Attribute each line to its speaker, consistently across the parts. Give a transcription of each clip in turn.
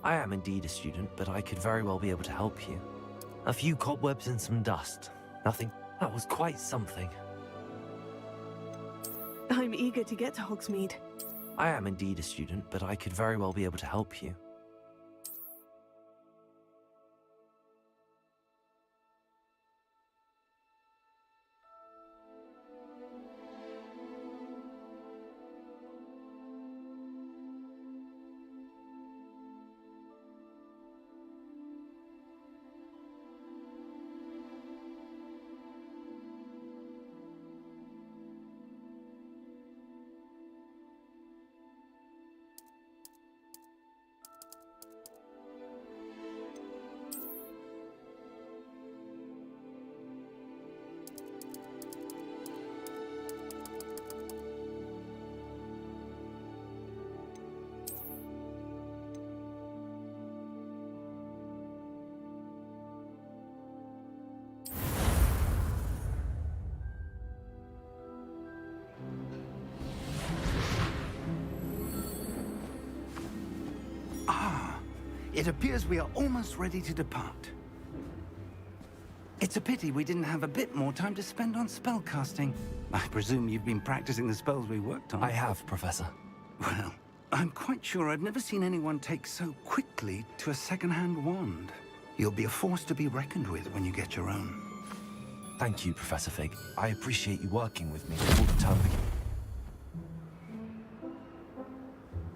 Speaker 1: I am indeed a student, but I could very well be able to help you. A few cobwebs and some dust. Nothing. That was quite something.
Speaker 2: I'm eager to get to Hogsmeade.
Speaker 1: I am indeed a student, but I could very well be able to help you.
Speaker 3: It appears we are almost ready to depart. It's a pity we didn't have a bit more time to spend on spellcasting. I presume you've been practicing the spells we worked on.
Speaker 1: I have, Professor.
Speaker 3: Well, I'm quite sure I've never seen anyone take so quickly to a second-hand wand. You'll be a force to be reckoned with when you get your own.
Speaker 1: Thank you, Professor Fig. I appreciate you working with me all the time.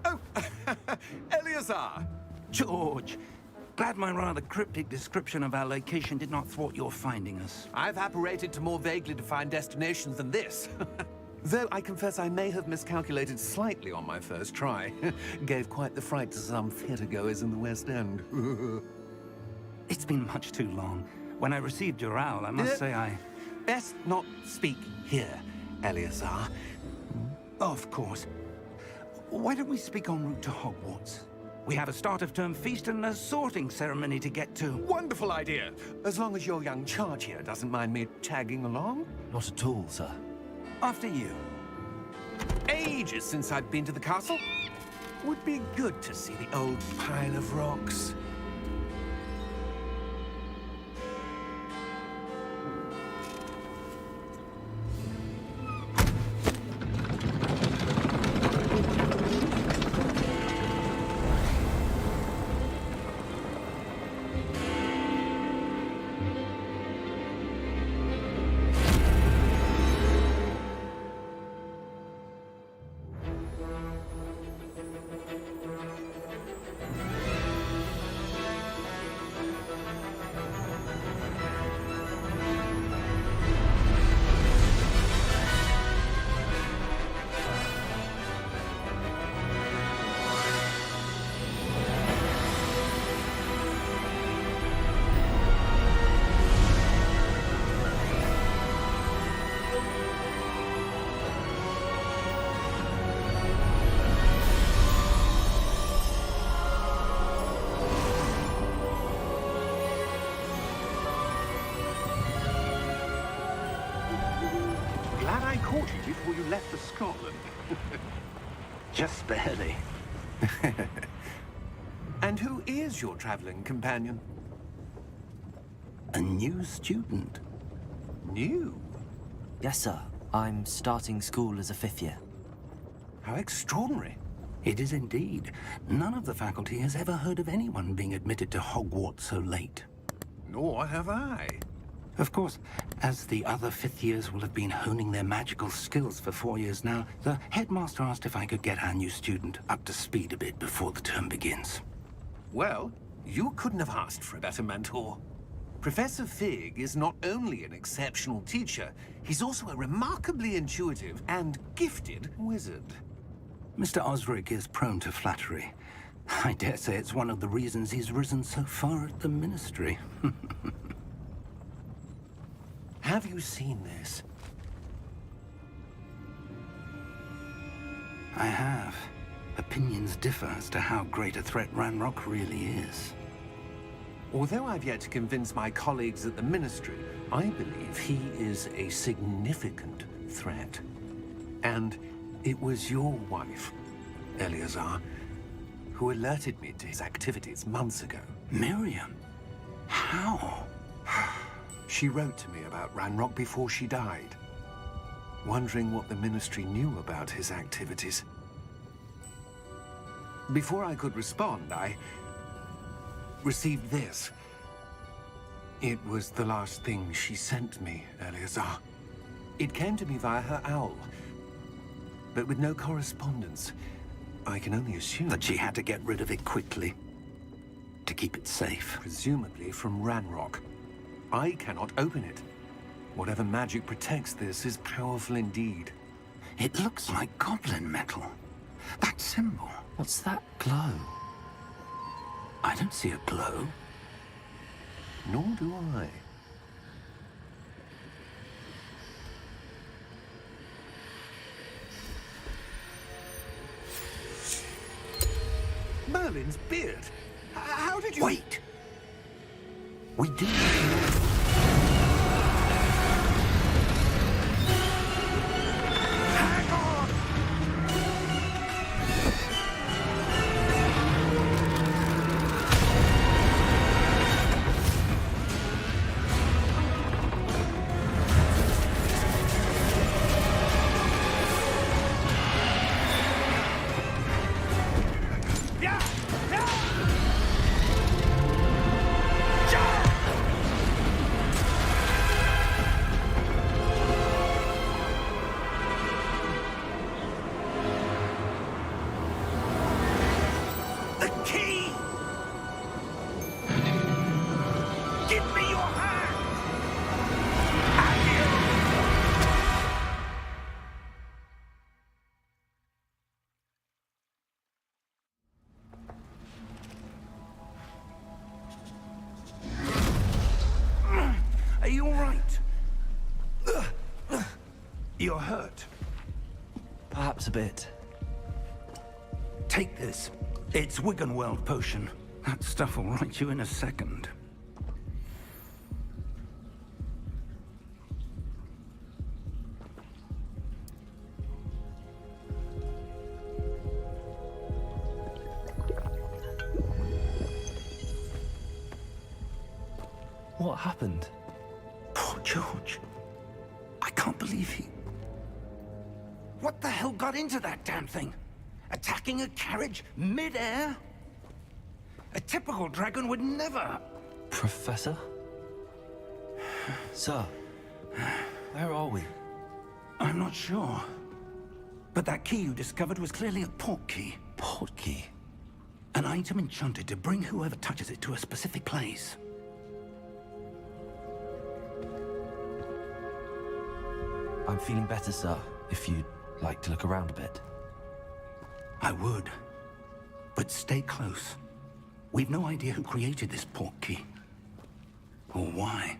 Speaker 4: Oh, Eleazar!
Speaker 3: George! Glad my rather cryptic description of our location did not thwart your finding us.
Speaker 4: I've apparated to more vaguely defined destinations than this. Though I confess I may have miscalculated slightly on my first try. Gave quite the fright to some theatergoers in the West End.
Speaker 3: It's been much too long. When I received your owl, I must say I...
Speaker 4: Best not speak here, Eleazar.
Speaker 3: Of course. Why don't we speak en route to Hogwarts? We have a start-of-term feast and a sorting ceremony to get to.
Speaker 4: Wonderful idea! As long as your young charge here doesn't mind me tagging along.
Speaker 1: Not at all, sir.
Speaker 3: After you.
Speaker 4: Ages since I've been to the castle. Would be good to see the old pile of rocks. Glad I caught you before you left for Scotland.
Speaker 3: Just barely.
Speaker 4: And who is your traveling companion?
Speaker 3: A new student.
Speaker 4: New?
Speaker 1: Yes, sir. I'm starting school as a 5th year.
Speaker 4: How extraordinary.
Speaker 3: It is indeed. None of the faculty has ever heard of anyone being admitted to Hogwarts so late.
Speaker 4: Nor have I.
Speaker 3: Of course, as the other 5th years will have been honing their magical skills for 4 years now, the headmaster asked if I could get our new student up to speed a bit before the term begins.
Speaker 4: Well, you couldn't have asked for a better mentor. Professor Fig is not only an exceptional teacher, he's also a remarkably intuitive and gifted wizard.
Speaker 3: Mr. Osric is prone to flattery. I dare say it's one of the reasons he's risen so far at the Ministry.
Speaker 4: Have you seen this?
Speaker 3: I have. Opinions differ as to how great a threat Ranrock really is.
Speaker 4: Although I've yet to convince my colleagues at the Ministry, I believe he is a significant threat. And it was your wife, Eleazar, who alerted me to his activities months ago.
Speaker 3: Miriam? How?
Speaker 4: She wrote to me about Ranrock before she died, wondering what the Ministry knew about his activities. Before I could respond, I received this. It was the last thing she sent me, Eleazar. It came to me via her owl, but with no correspondence. I can only assume
Speaker 3: That she had to get rid of it quickly to keep it safe.
Speaker 4: presumably from Ranrock. I cannot open it. Whatever magic protects this is powerful indeed.
Speaker 3: It looks like goblin metal. That symbol.
Speaker 1: What's that glow?
Speaker 3: I don't see a glow.
Speaker 4: Nor do I. Merlin's beard. How did you...
Speaker 3: Wait! We do need to know.
Speaker 4: Hang on! Yeah! Yeah! The key! Give me your hand!
Speaker 3: Are you all right? You're hurt.
Speaker 1: Perhaps a bit.
Speaker 3: Take this. It's Wiggenweld potion. That stuff will right you in a second.
Speaker 1: What happened?
Speaker 3: Poor George. I can't believe he... What the hell got into that damn thing? Attacking a carriage mid-air? A typical dragon would never...
Speaker 1: Professor? Sir, where are we?
Speaker 3: I'm not sure. But that key you discovered was clearly a portkey.
Speaker 1: Portkey?
Speaker 3: An item enchanted to bring whoever touches it to a specific place.
Speaker 1: I'm feeling better, sir, if you'd like to look around a bit.
Speaker 3: I would. But stay close. We've no idea who created this portkey. Or why.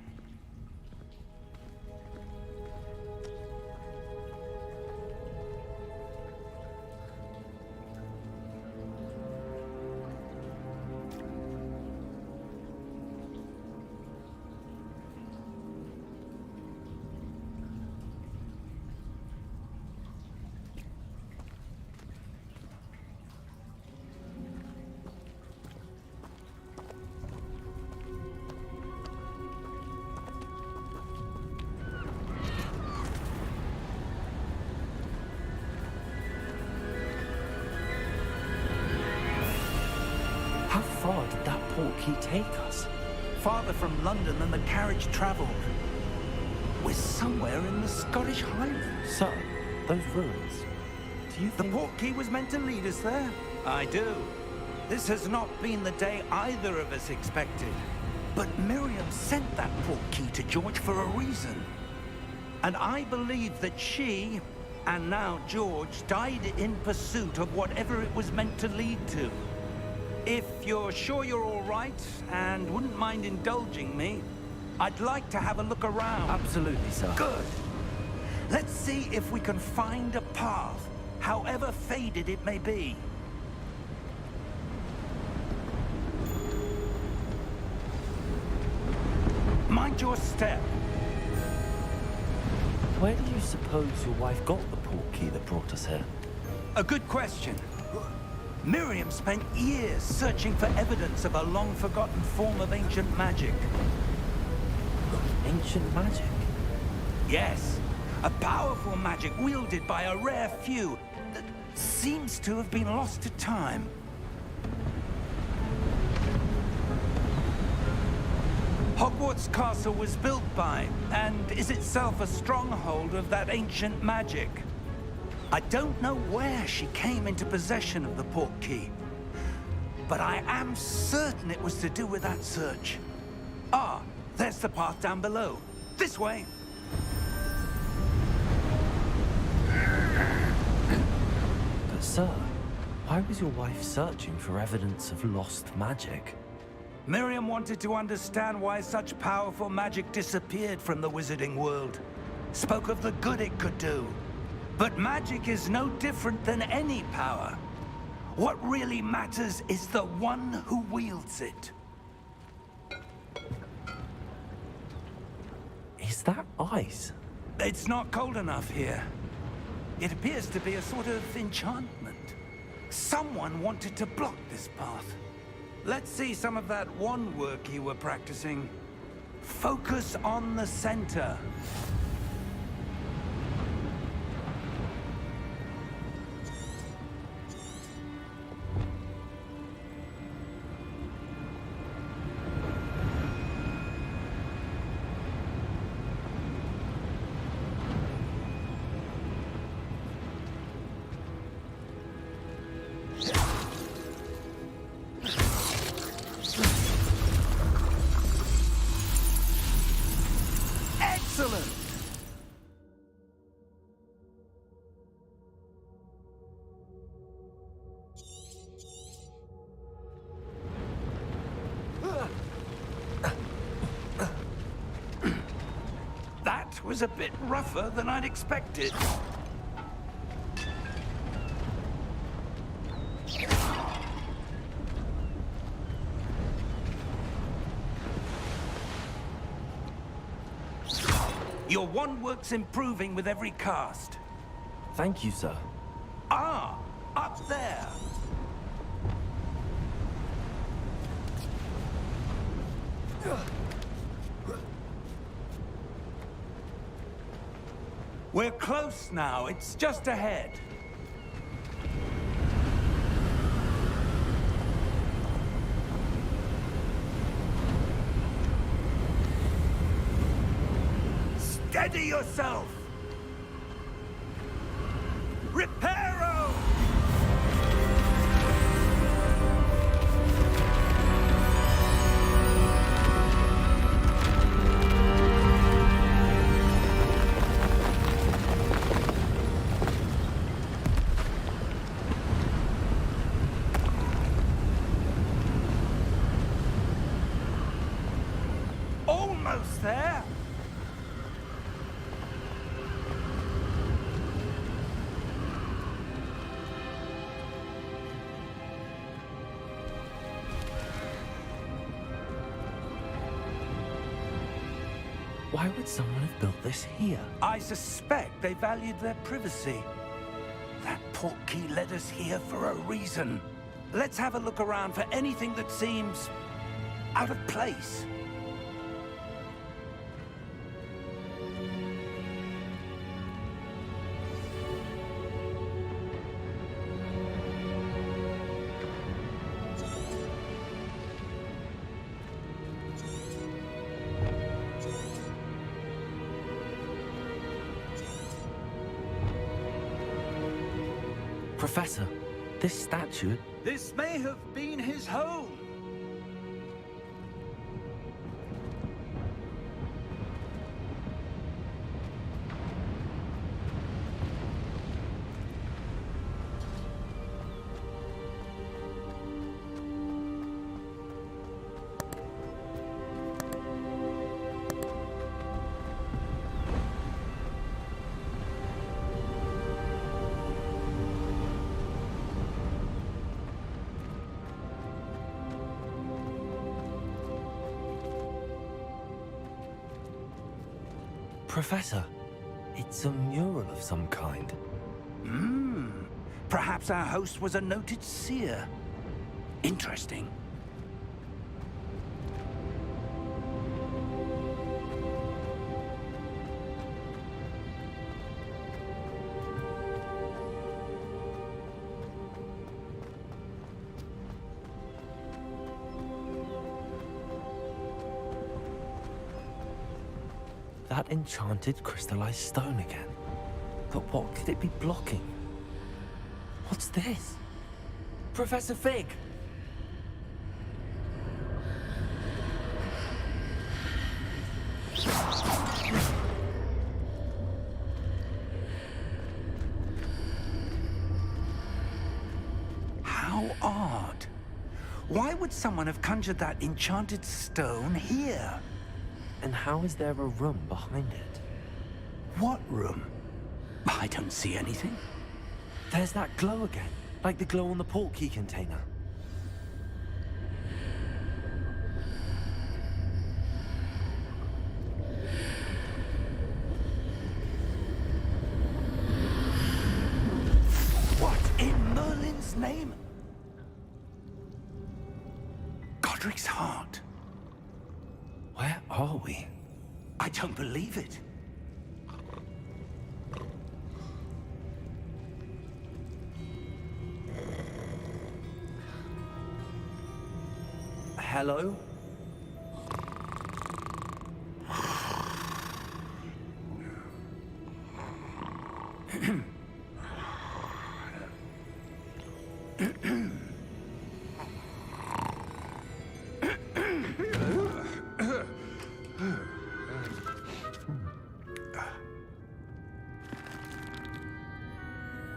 Speaker 1: How far did that portkey take us?
Speaker 3: Farther from London than the carriage traveled. We're somewhere in the Scottish Highlands.
Speaker 1: Sir, those ruins. Do you
Speaker 3: The
Speaker 1: think...
Speaker 3: portkey was meant to lead us there? I do. This has not been the day either of us expected. But Miriam sent that portkey to George for a reason. And I believe that she, and now George, died in pursuit of whatever it was meant to lead to. If you're sure you're all right, and wouldn't mind indulging me, I'd like to have a look around.
Speaker 1: Absolutely, sir.
Speaker 3: Good. Let's see if we can find a path, however faded it may be. Mind your step.
Speaker 1: Where do you suppose your wife got the portkey that brought us here?
Speaker 3: A good question. Miriam spent years searching for evidence of a long-forgotten form of ancient magic.
Speaker 1: Ancient magic?
Speaker 3: Yes, a powerful magic wielded by a rare few that seems to have been lost to time. Hogwarts Castle was built by, and is itself a stronghold of that ancient magic. I don't know where she came into possession of the portkey, but I am certain it was to do with that search. Ah, there's the path down below. This way.
Speaker 1: But sir, why was your wife searching for evidence of lost magic?
Speaker 3: Miriam wanted to understand why such powerful magic disappeared from the wizarding world. Spoke of the good it could do. But magic is no different than any power. What really matters is the one who wields it.
Speaker 1: Is that ice?
Speaker 3: It's not cold enough here. It appears to be a sort of enchantment. Someone wanted to block this path. Let's see some of that wand work you were practicing. Focus on the center. Excellent! That was a bit rougher than I'd expected. Your wand work's improving with every cast.
Speaker 1: Thank you, sir.
Speaker 3: Ah, up there. We're close now. It's just ahead. Steady yourself! Reparo! Almost there!
Speaker 1: Why would someone have built this here?
Speaker 3: I suspect they valued their privacy. That portkey led us here for a reason. Let's have a look around for anything that seems out of place.
Speaker 1: Professor, this statue...
Speaker 3: This may have been his home.
Speaker 1: Professor, it's a mural of some kind.
Speaker 3: Perhaps our host was a noted seer. Interesting.
Speaker 1: That enchanted crystallized stone again. But what could it be blocking? What's this? Professor Fig!
Speaker 3: How odd. Why would someone have conjured that enchanted stone here?
Speaker 1: And how is there a room behind it?
Speaker 3: What room? I don't see anything.
Speaker 1: There's that glow again, like the glow on the portkey container.
Speaker 3: What in Merlin's name? Godric's heart.
Speaker 1: Where are we?
Speaker 3: I don't believe it.
Speaker 1: Hello?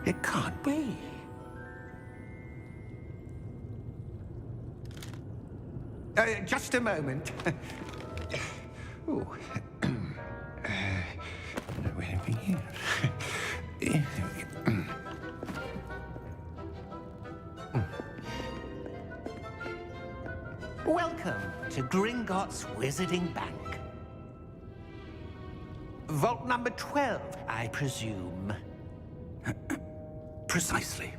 Speaker 3: It can't be. Just a moment. Ooh. Where are we here? Welcome to Gringotts Wizarding Bank. Vault number 12, I presume. Precisely.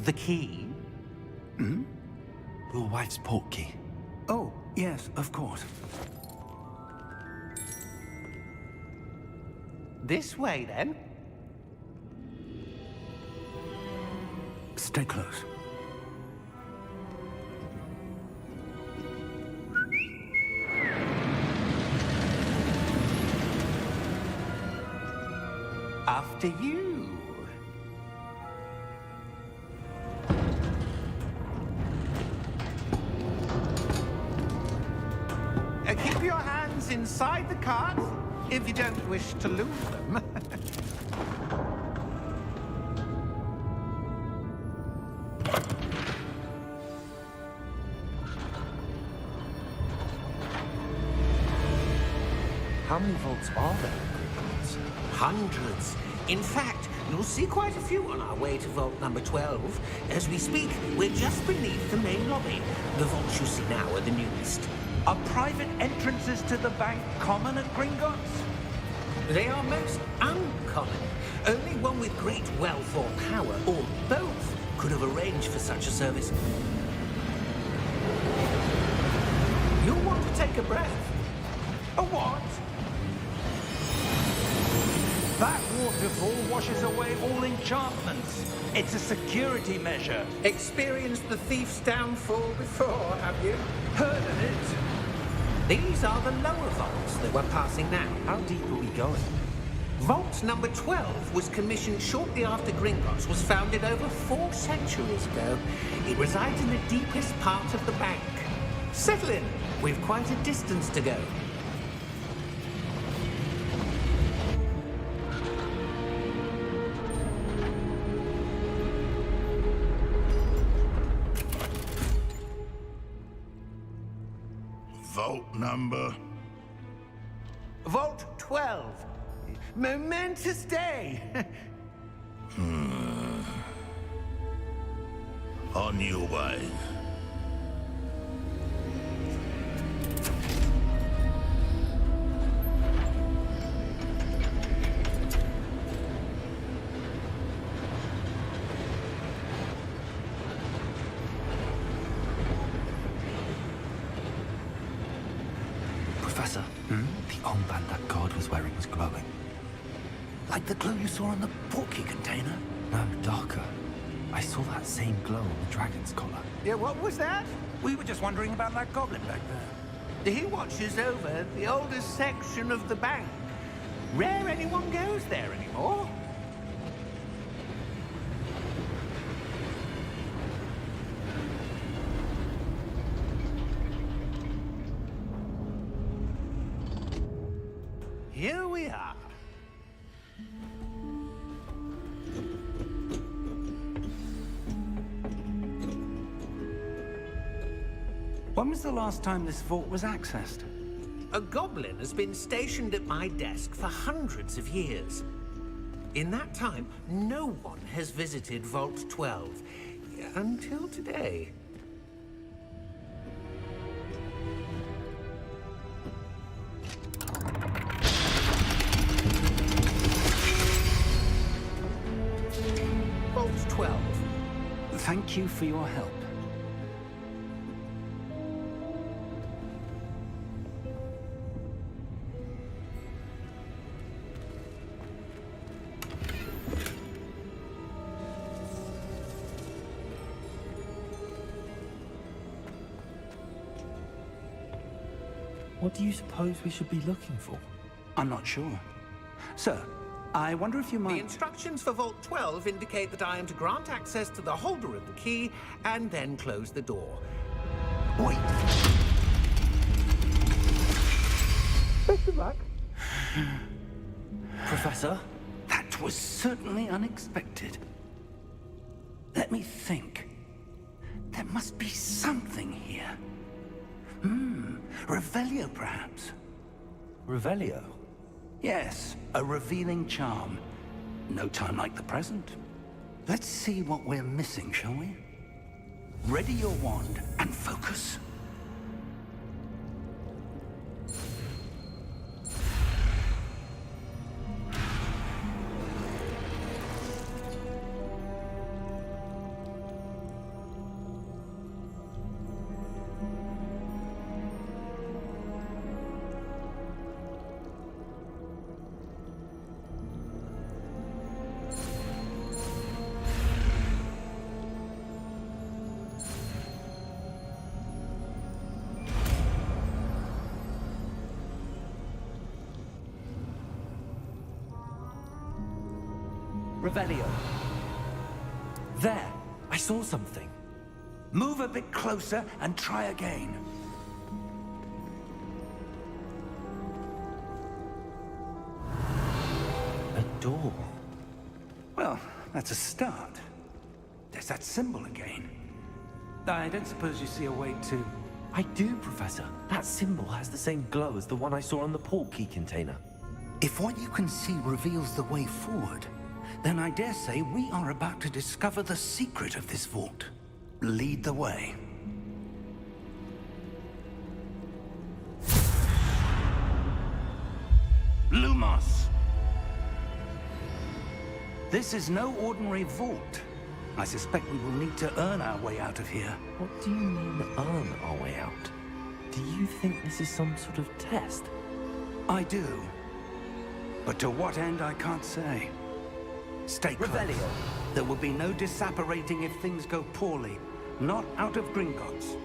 Speaker 3: The key? Hmm?
Speaker 1: Your wife's portkey.
Speaker 3: Oh, yes, of course. This way, then. Stay close. After you. Keep your hands inside the cart if you don't wish to lose them.
Speaker 1: How many vaults are there in Gringotts?
Speaker 5: Hundreds. In fact, you'll see quite a few on our way to vault number 12. As we speak, we're just beneath the main lobby. The vaults you see now are the newest.
Speaker 3: Are private entrances to the bank common at Gringotts?
Speaker 5: They are most uncommon. Only one with great wealth or power, or both, could have arranged for such a service. You'll want to take a breath.
Speaker 3: A what? That waterfall washes away all enchantments. It's a security measure.
Speaker 5: Experienced the thief's downfall before, have you?
Speaker 3: Heard of it?
Speaker 5: These are the lower vaults that we're passing now.
Speaker 1: How deep are we going?
Speaker 5: Vault number 12 was commissioned shortly after Gringotts was founded over 4 centuries ago. It resides in the deepest part of the bank. Settle in. We've quite a distance to go.
Speaker 6: Vault number?
Speaker 3: Vault 12. Momentous day.
Speaker 6: On your way.
Speaker 1: armband that guard was wearing was glowing.
Speaker 3: Like the glow you saw in the portkey container?
Speaker 1: No, darker. I saw that same glow on the dragon's collar.
Speaker 5: Yeah, what was that?
Speaker 3: We were just wondering about that goblin back there.
Speaker 5: He watches over the oldest section of the bank. Rare anyone goes there anymore. Here we are.
Speaker 3: When was the last time this vault was accessed?
Speaker 5: A goblin has been stationed at my desk for hundreds of years. In that time, no one has visited Vault 12. Until today. Vault 12.
Speaker 3: Thank you for your help.
Speaker 1: What do you suppose we should be looking for?
Speaker 3: I'm not sure. Sir, I wonder if you
Speaker 5: The
Speaker 3: might...
Speaker 5: instructions for Vault 12 indicate that I am to grant access to the holder of the key and then close the door.
Speaker 3: Wait!
Speaker 5: Best of luck.
Speaker 1: Professor?
Speaker 3: That was certainly unexpected. Let me think. There must be something here. Revelio, perhaps?
Speaker 1: Revelio?
Speaker 3: Yes, a revealing charm. No time like the present. Let's see what we're missing, shall we? Ready your wand and focus.
Speaker 1: Revelio. There! I saw something.
Speaker 3: Move a bit closer and try again.
Speaker 1: A door.
Speaker 3: Well, that's a start. There's that symbol again. I don't suppose you see a way to...
Speaker 1: I do, Professor. That symbol has the same glow as the one I saw on the portkey container.
Speaker 3: If what you can see reveals the way forward, then I dare say we are about to discover the secret of this vault. Lead the way. Lumos! This is no ordinary vault. I suspect we will need to earn our way out of here.
Speaker 1: What do you mean, earn our way out? Do you think this is some sort of test?
Speaker 3: I do. But to what end, I can't say. Stay close.
Speaker 1: Revelio.
Speaker 3: There will be no disapparating if things go poorly. Not out of Gringotts.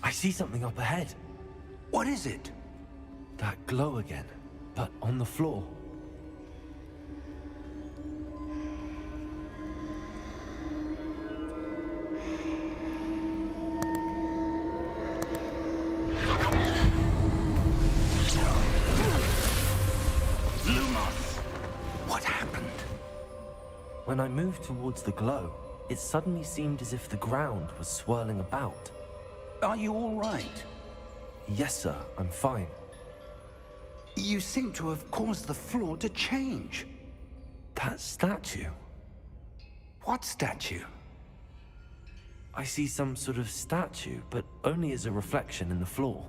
Speaker 1: I see something up ahead.
Speaker 3: What is it?
Speaker 1: That glow again, but on the floor.
Speaker 3: Lumos! What happened?
Speaker 1: When I moved towards the glow, it suddenly seemed as if the ground was swirling about.
Speaker 3: Are you all right?
Speaker 1: Yes, sir, I'm fine.
Speaker 3: You seem to have caused the floor to change.
Speaker 1: That statue?
Speaker 3: What statue?
Speaker 1: I see some sort of statue, but only as a reflection in the floor.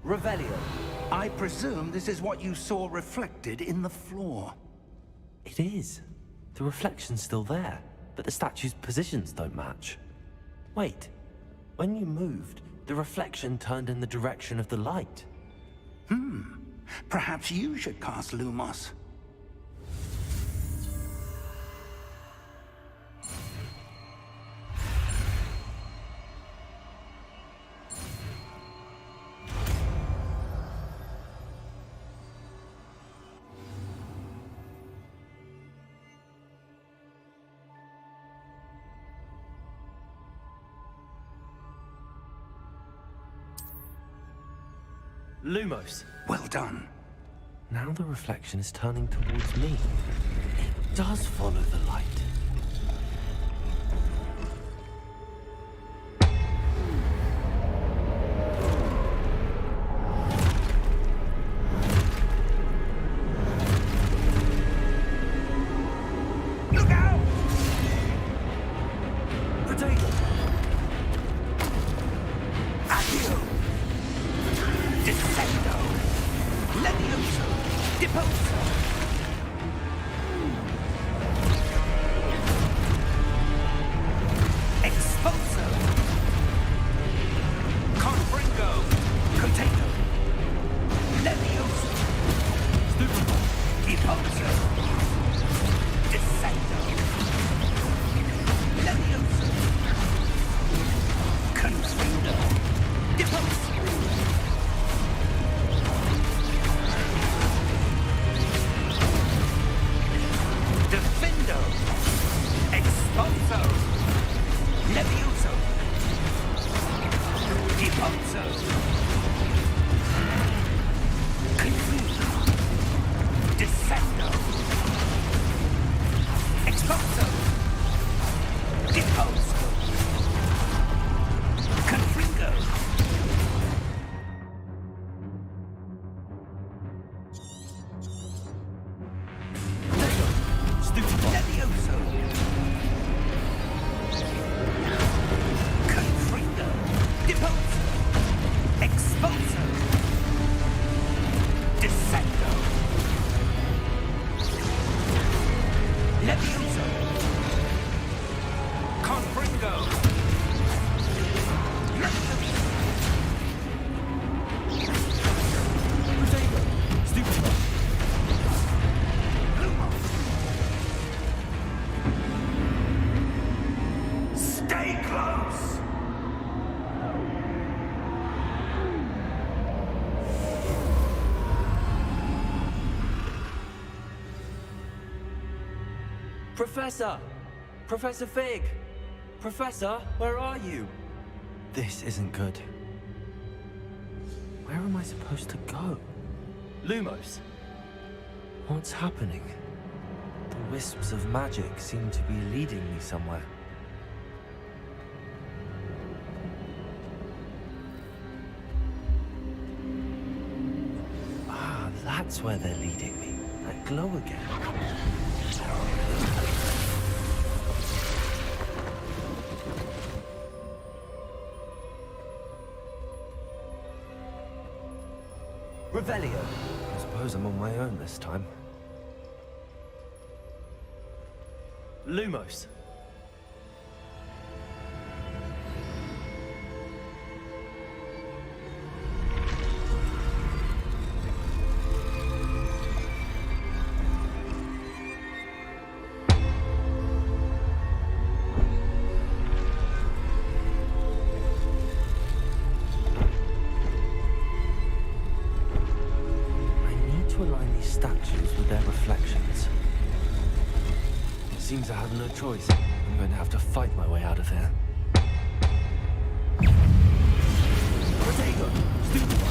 Speaker 3: Revelio, I presume this is what you saw reflected in the floor.
Speaker 1: It is. The reflection's still there, but the statue's positions don't match. Wait, when you moved, the reflection turned in the direction of the light.
Speaker 3: Perhaps you should cast Lumos.
Speaker 1: Lumos.
Speaker 3: Well done.
Speaker 1: Now the reflection is turning towards me. It does follow the light.
Speaker 3: Look out!
Speaker 1: Potato!
Speaker 3: Accio! Descendo! Levioso! Deposo! Exposo! Confringo! Potato! Levioso!
Speaker 1: Stupefy!
Speaker 3: Deposo! Descendo! Levioso! Confringo! Deposo! Defendo! Expulso! Levioso! Deposo! Confuso! Descendo! Expulso! Deposo! Confringo!
Speaker 1: Stupefy!
Speaker 3: Levioso! Confringo! Deposo! Expulso! Descendo! Levioso! Confringo! Levioso!
Speaker 1: Potato! Stupefy!
Speaker 3: Lumos! Stay close!
Speaker 1: Professor! Professor Fig! Professor, where are you? This isn't good. Where am I supposed to go? Lumos! What's happening? The wisps of magic seem to be leading me somewhere. Ah, that's where they're leading me. That glow again. Revelio. I suppose I'm on my own this time. Lumos. Align these statues with their reflections. It seems I have no choice. I'm going to have to fight my way out of here. Potato! Stupefy!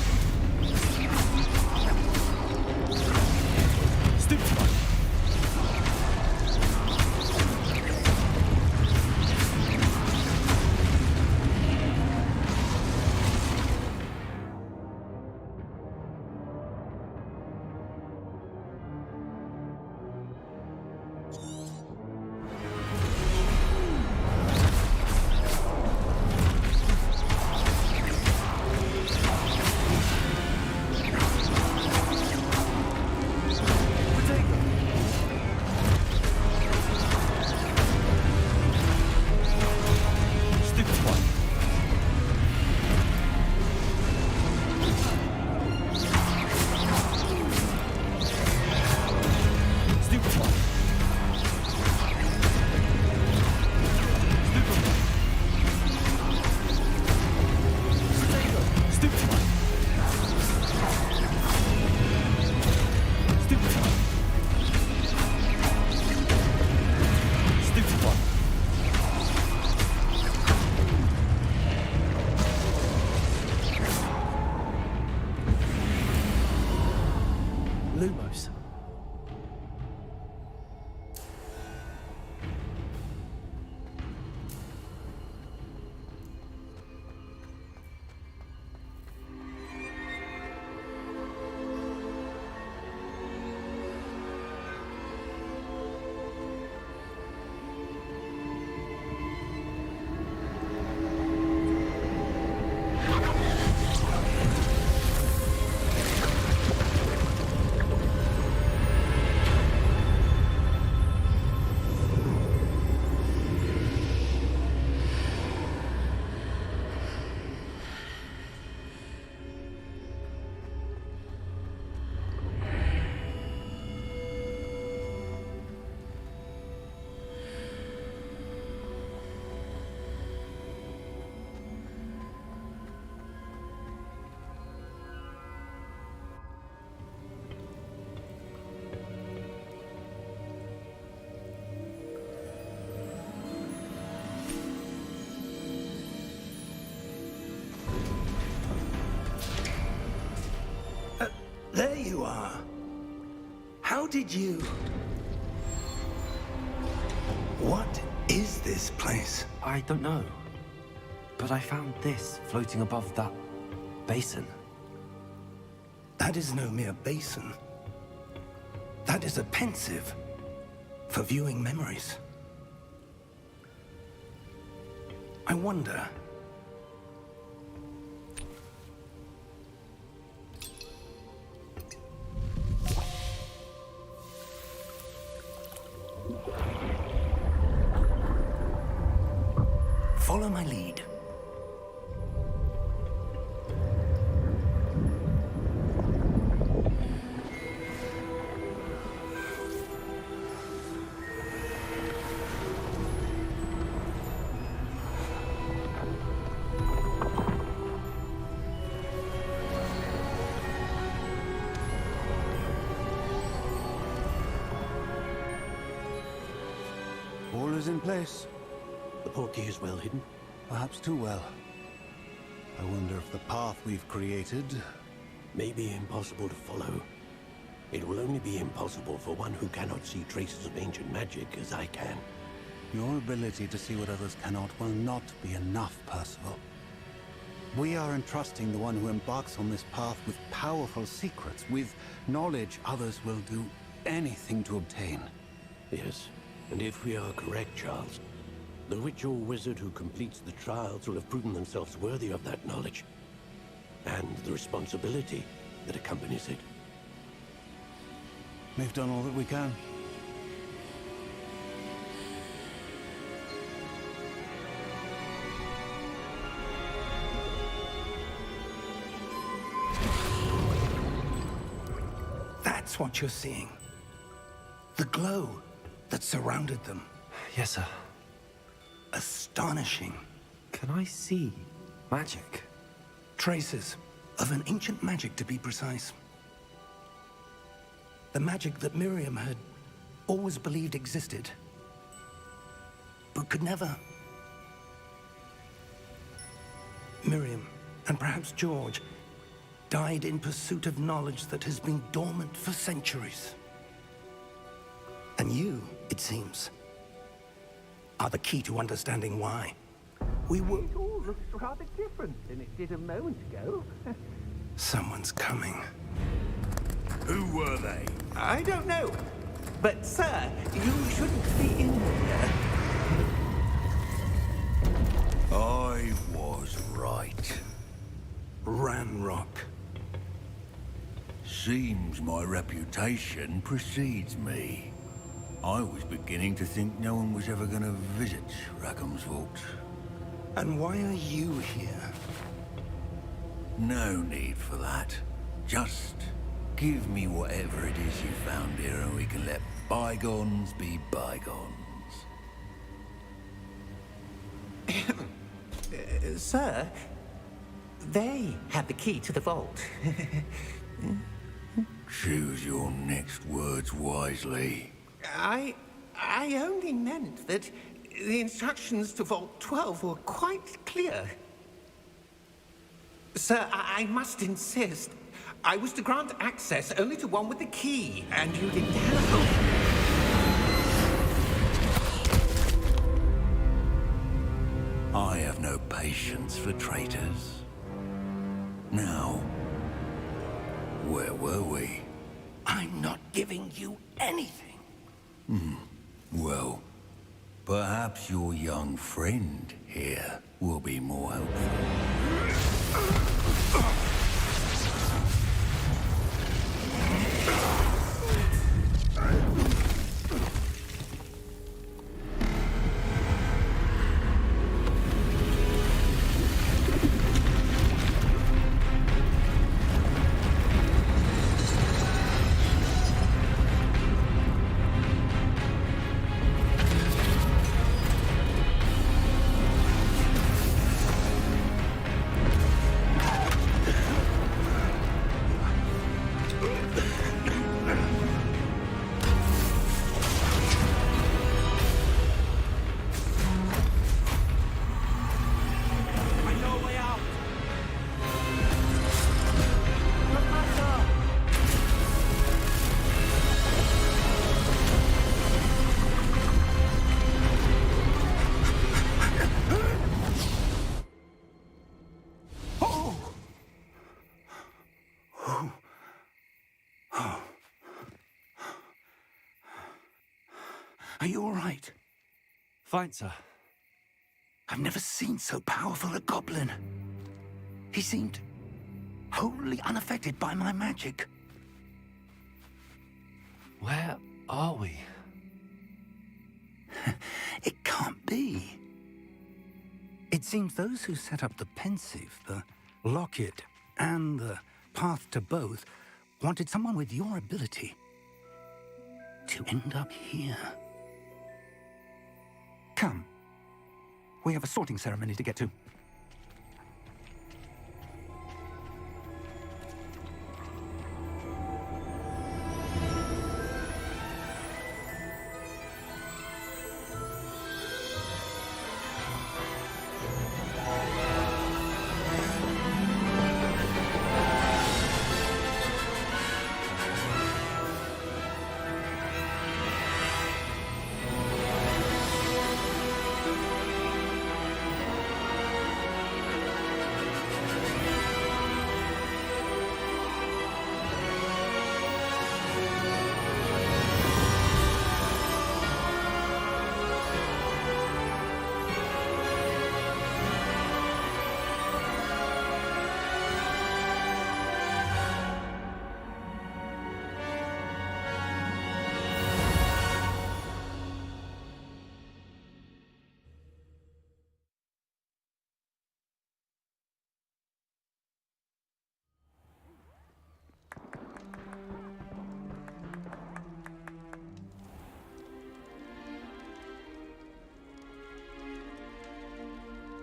Speaker 1: Stupefy!
Speaker 7: you are. How did you... What is this place?
Speaker 1: I don't know. But I found this floating above that basin.
Speaker 7: That is no mere basin. That is a pensive for viewing memories. I wonder... Follow my lead.
Speaker 8: All is in place.
Speaker 9: The portkey is well hidden.
Speaker 8: Perhaps too well. I wonder if the path we've created...
Speaker 9: May be impossible to follow. It will only be impossible for one who cannot see traces of ancient magic as I can.
Speaker 8: Your ability to see what others cannot will not be enough, Percival. We are entrusting the one who embarks on this path with powerful secrets, with knowledge others will do anything to obtain.
Speaker 9: Yes, and if we are correct, Charles, the witch or wizard who completes the trials will have proven themselves worthy of that knowledge, and the responsibility that accompanies it.
Speaker 8: We've done all that we can.
Speaker 7: That's what you're seeing. The glow that surrounded them.
Speaker 1: Yes, sir.
Speaker 7: Astonishing.
Speaker 1: Can I see magic?
Speaker 7: Traces of an ancient magic, to be precise. The magic that Miriam had always believed existed, but could never. Miriam, and perhaps George, died in pursuit of knowledge that has been dormant for centuries. And you, it seems, are the key to understanding why.
Speaker 5: It all looks rather different than it did a moment ago.
Speaker 7: Someone's coming.
Speaker 6: Who were they?
Speaker 5: I don't know. But, sir, you shouldn't be in here.
Speaker 6: I was right.
Speaker 7: Ranrock.
Speaker 6: Seems my reputation precedes me. I was beginning to think no one was ever going to visit Rackham's vault.
Speaker 7: And why are you here?
Speaker 6: No need for that. Just give me whatever it is you found here and we can let bygones be bygones.
Speaker 5: Sir, they had the key to the vault.
Speaker 6: Choose your next words wisely.
Speaker 5: I only meant that the instructions to Vault 12 were quite clear. Sir, I must insist. I was to grant access only to one with the key, and you didn't have.
Speaker 6: I have no patience for traitors. Now, where were we?
Speaker 7: I'm not giving you anything.
Speaker 6: Well, perhaps your young friend here will be more helpful.
Speaker 7: Are you all right?
Speaker 1: Fine, sir.
Speaker 7: I've never seen so powerful a goblin. He seemed wholly unaffected by my magic.
Speaker 1: Where are we?
Speaker 7: It can't be. It seems those who set up the pensive, the locket, and the path to both wanted someone with your ability to end up here. Come. We have a sorting ceremony to get to.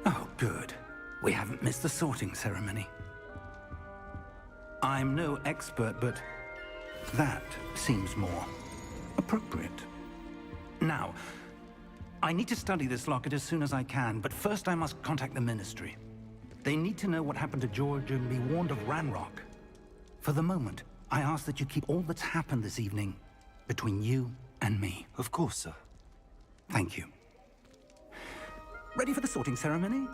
Speaker 7: Oh, good. We haven't missed the sorting ceremony. I'm no expert, but that seems more appropriate. Now, I need to study this locket as soon as I can, but first I must contact the Ministry. They need to know what happened to George and be warned of Ranrock. For the moment, I ask that you keep all that's happened this evening between you and me.
Speaker 1: Of course, sir.
Speaker 7: Thank you. Ready for the sorting ceremony?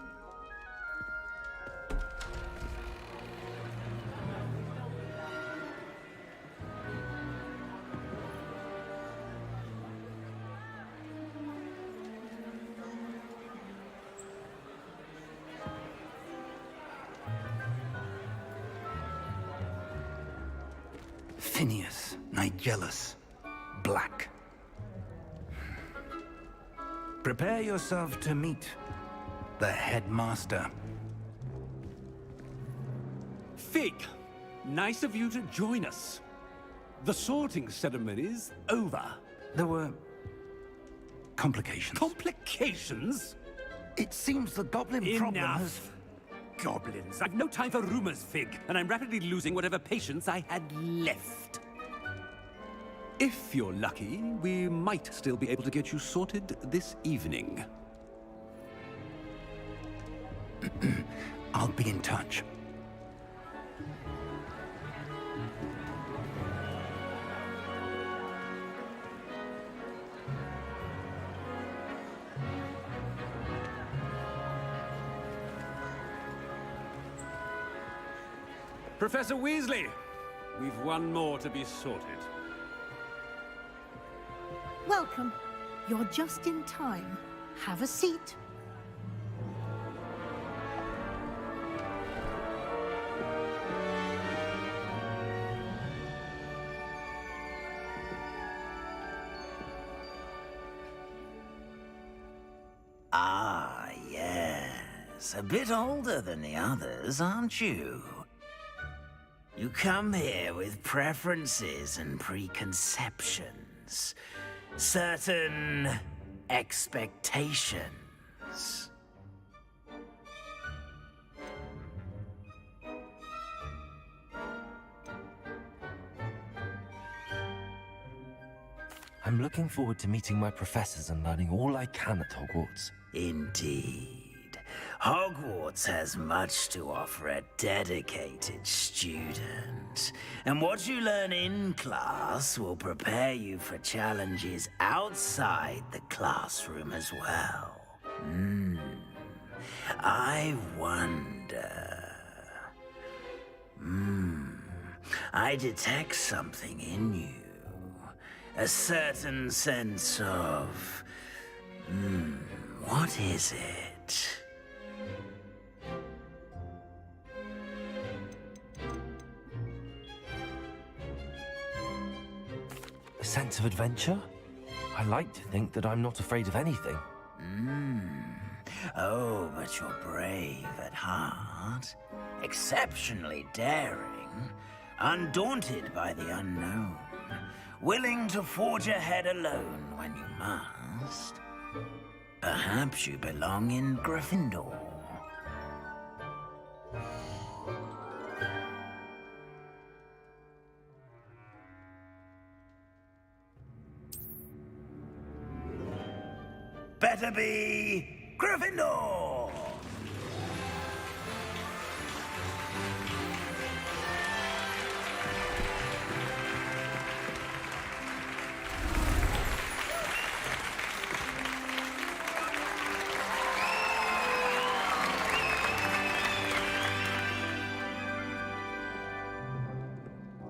Speaker 7: Phineas, Nigellus, Black. Prepare yourself to meet the headmaster.
Speaker 10: Fig, nice of you to join us. The sorting ceremony's over.
Speaker 7: There were complications.
Speaker 10: Complications?
Speaker 7: It seems the goblin problem has...
Speaker 10: Enough! Goblins. I've no time for rumors, Fig, and I'm rapidly losing whatever patience I had left. If you're lucky, we might still be able to get you sorted this evening.
Speaker 7: I'll be in touch.
Speaker 10: Professor Weasley, we've one more to be sorted.
Speaker 11: Welcome. You're just in time. Have a seat.
Speaker 12: Ah, yes. A bit older than the others, aren't you? You come here with preferences and preconceptions. Certain expectations.
Speaker 1: I'm looking forward to meeting my professors and learning all I can at Hogwarts.
Speaker 12: Indeed. Hogwarts has much to offer a dedicated student. And what you learn in class will prepare you for challenges outside the classroom as well. I wonder... I detect something in you. A certain sense of... what is it?
Speaker 1: A sense of adventure? I like to think that I'm not afraid of anything.
Speaker 12: Oh, but you're brave at heart, exceptionally daring, undaunted by the unknown, willing to forge ahead alone when you must. Perhaps you belong in Gryffindor. Better be Gryffindor!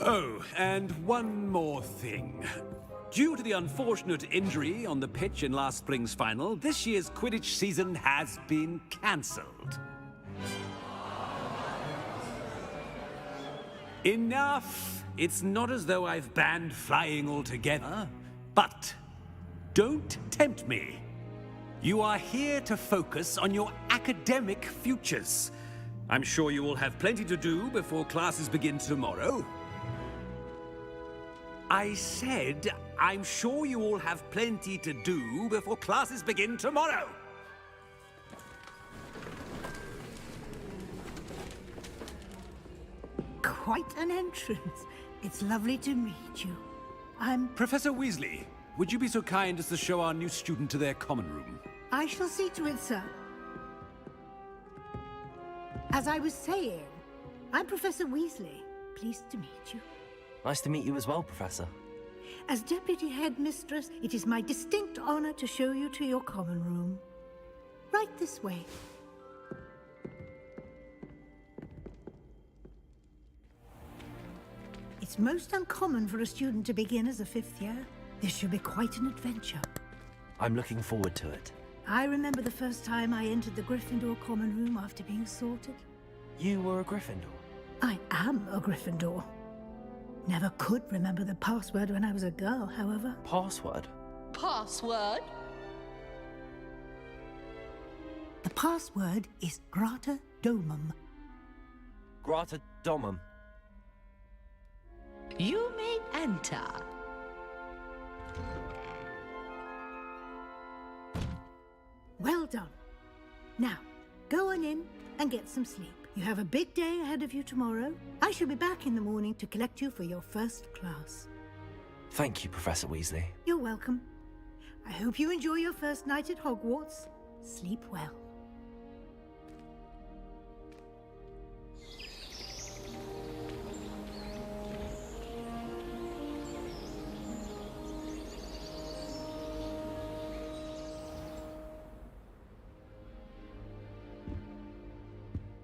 Speaker 10: Oh, and one more thing. Due to the unfortunate injury on the pitch in last spring's final, this year's Quidditch season has been cancelled. Enough! It's not as though I've banned flying altogether, but don't tempt me. You are here to focus on your academic futures. I'm sure you will have plenty to do before classes begin tomorrow. I said, I'm sure you all have plenty to do before classes begin tomorrow.
Speaker 11: Quite an entrance. It's lovely to meet you. I'm...
Speaker 10: Professor Weasley, would you be so kind as to show our new student to their common room?
Speaker 11: I shall see to it, sir. As I was saying, I'm Professor Weasley. Pleased to meet you.
Speaker 1: Nice to meet you as well, Professor.
Speaker 11: As Deputy Headmistress, it is my distinct honor to show you to your common room. Right this way. It's most uncommon for a student to begin as a fifth year. This should be quite an adventure.
Speaker 1: I'm looking forward to it.
Speaker 11: I remember the first time I entered the Gryffindor common room after being sorted.
Speaker 1: You were a Gryffindor?
Speaker 11: I am a Gryffindor. Never could remember the password when I was a girl, however.
Speaker 1: Password?
Speaker 13: Password?
Speaker 11: The password is Grata Domum.
Speaker 1: Grata Domum.
Speaker 13: You may enter.
Speaker 11: Well done. Now, go on in and get some sleep. You have a big day ahead of you tomorrow. I shall be back in the morning to collect you for your first class.
Speaker 1: Thank you, Professor Weasley.
Speaker 11: You're welcome. I hope you enjoy your first night at Hogwarts. Sleep well.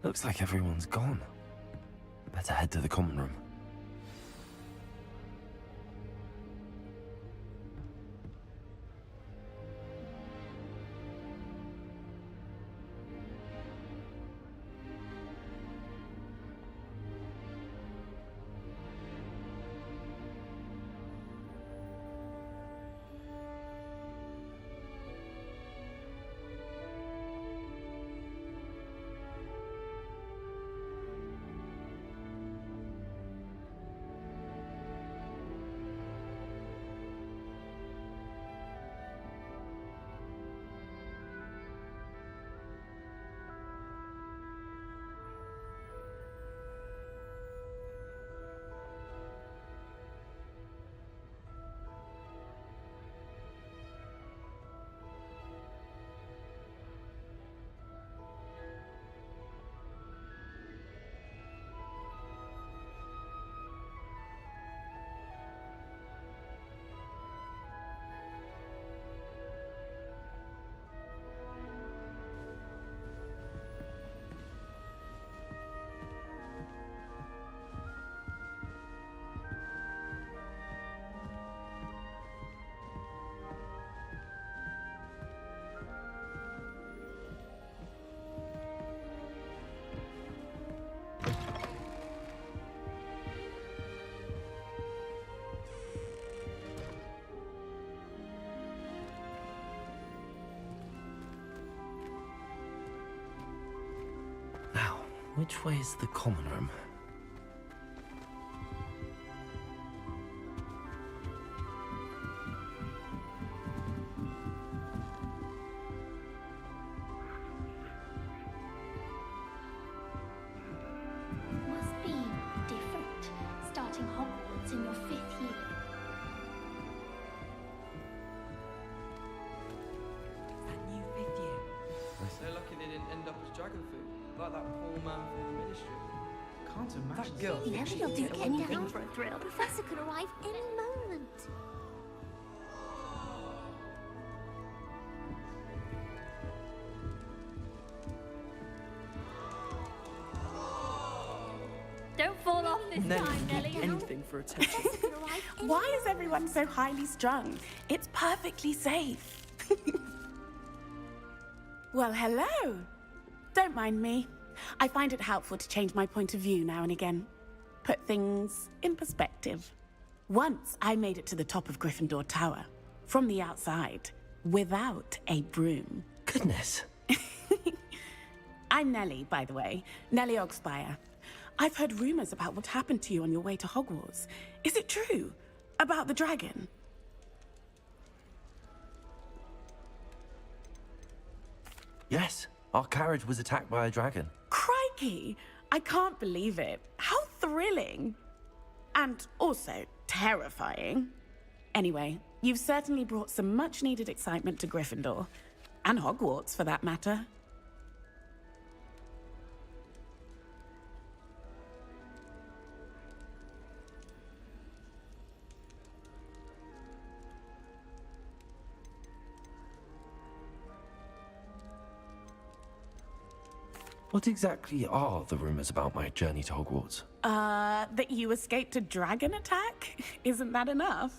Speaker 1: Looks like everyone's gone. Better head to the common room. Which way is the common room?
Speaker 14: Must be different, starting Hogwarts in your 5th year.
Speaker 15: That new 5th year. So lucky they didn't end up as dragon food, like that poor man from the ministry. Can't imagine. That girl.
Speaker 14: Never will do anything for a thrill. Professor could arrive any moment. Don't fall off this time, Nelly.
Speaker 15: Anything for attention.
Speaker 16: Why is everyone so highly strung? It's perfectly safe. Well, hello. Don't mind me. I find it helpful to change my point of view now and again. Put things in perspective. Once I made it to the top of Gryffindor Tower, from the outside, without a broom.
Speaker 1: Goodness.
Speaker 16: I'm Nellie, by the way. Nellie Ogspire. I've heard rumors about what happened to you on your way to Hogwarts. Is it true? About the dragon?
Speaker 1: Yes, our carriage was attacked by a dragon.
Speaker 16: Crikey! I can't believe it. How thrilling! And also terrifying. Anyway, you've certainly brought some much-needed excitement to Gryffindor. And Hogwarts, for that matter.
Speaker 1: What exactly are the rumors about my journey to Hogwarts?
Speaker 16: That you escaped a dragon attack? Isn't that enough?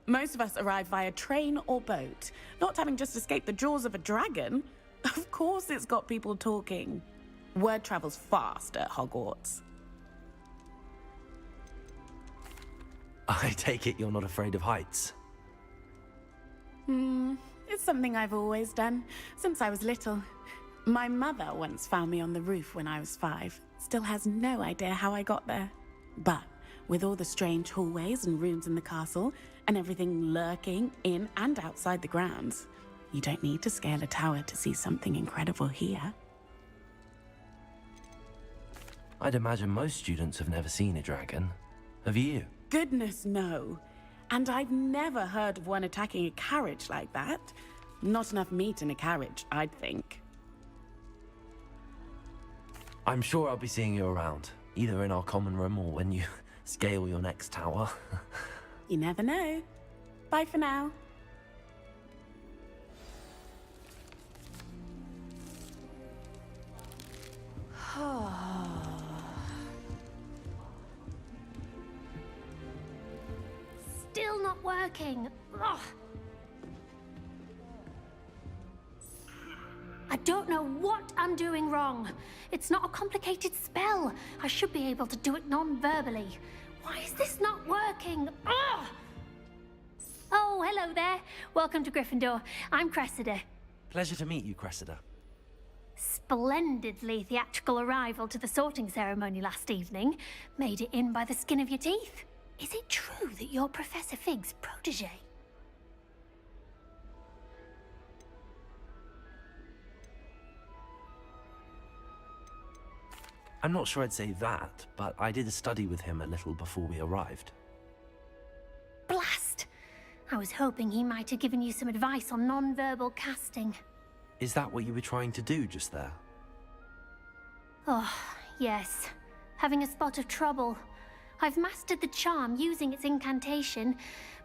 Speaker 16: Most of us arrive via train or boat, not having just escaped the jaws of a dragon. Of course it's got people talking. Word travels fast at Hogwarts.
Speaker 1: I take it you're not afraid of heights?
Speaker 16: It's something I've always done, since I was little. My mother once found me on the roof when I was 5. Still has no idea how I got there. But with all the strange hallways and rooms in the castle, and everything lurking in and outside the grounds, you don't need to scale a tower to see something incredible here.
Speaker 1: I'd imagine most students have never seen a dragon. Have you?
Speaker 16: Goodness, no. And I've never heard of one attacking a carriage like that. Not enough meat in a carriage, I'd think.
Speaker 1: I'm sure I'll be seeing you around, either in our common room or when you scale your next tower.
Speaker 16: You never know. Bye for now.
Speaker 14: Still not working. Ugh. I don't know what I'm doing wrong. It's not a complicated spell. I should be able to do it non-verbally. Why is this not working? Ugh! Oh, hello there. Welcome to Gryffindor. I'm Cressida.
Speaker 1: Pleasure to meet you, Cressida.
Speaker 14: Splendidly theatrical arrival to the sorting ceremony last evening. Made it in by the skin of your teeth. Is it true that you're Professor Fig's protege?
Speaker 1: I'm not sure I'd say that, but I did a study with him a little before we arrived.
Speaker 14: Blast! I was hoping he might have given you some advice on non-verbal casting.
Speaker 1: Is that what you were trying to do just there?
Speaker 14: Oh, yes. Having a spot of trouble. I've mastered the charm using its incantation,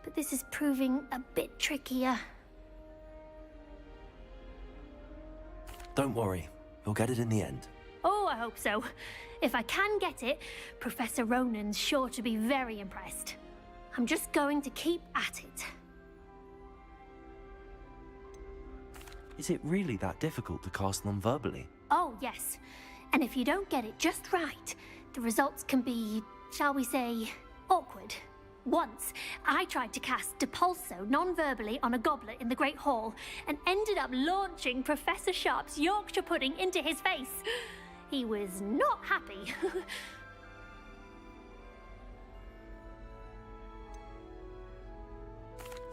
Speaker 14: but this is proving a bit trickier.
Speaker 1: Don't worry, you'll get it in the end.
Speaker 14: Oh, I hope so. If I can get it, Professor Ronan's sure to be very impressed. I'm just going to keep at it.
Speaker 1: Is it really that difficult to cast non-verbally?
Speaker 14: Oh, yes. And if you don't get it just right, the results can be, shall we say, awkward. Once, I tried to cast Depulso non-verbally on a goblet in the Great Hall and ended up launching Professor Sharp's Yorkshire pudding into his face. He was not happy.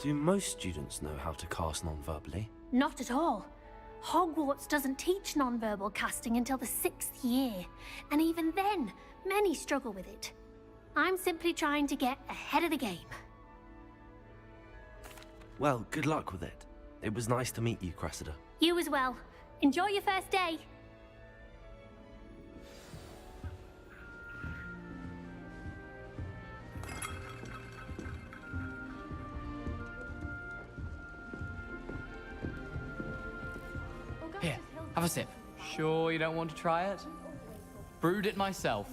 Speaker 1: Do most students know how to cast non-verbally?
Speaker 14: Not at all. Hogwarts doesn't teach nonverbal casting until the 6th year, and even then, many struggle with it. I'm simply trying to get ahead of the game.
Speaker 1: Well, good luck with it. It was nice to meet you, Cressida.
Speaker 14: You as well. Enjoy your first day.
Speaker 17: Here, have a sip. Sure you don't want to try it? Brewed it myself.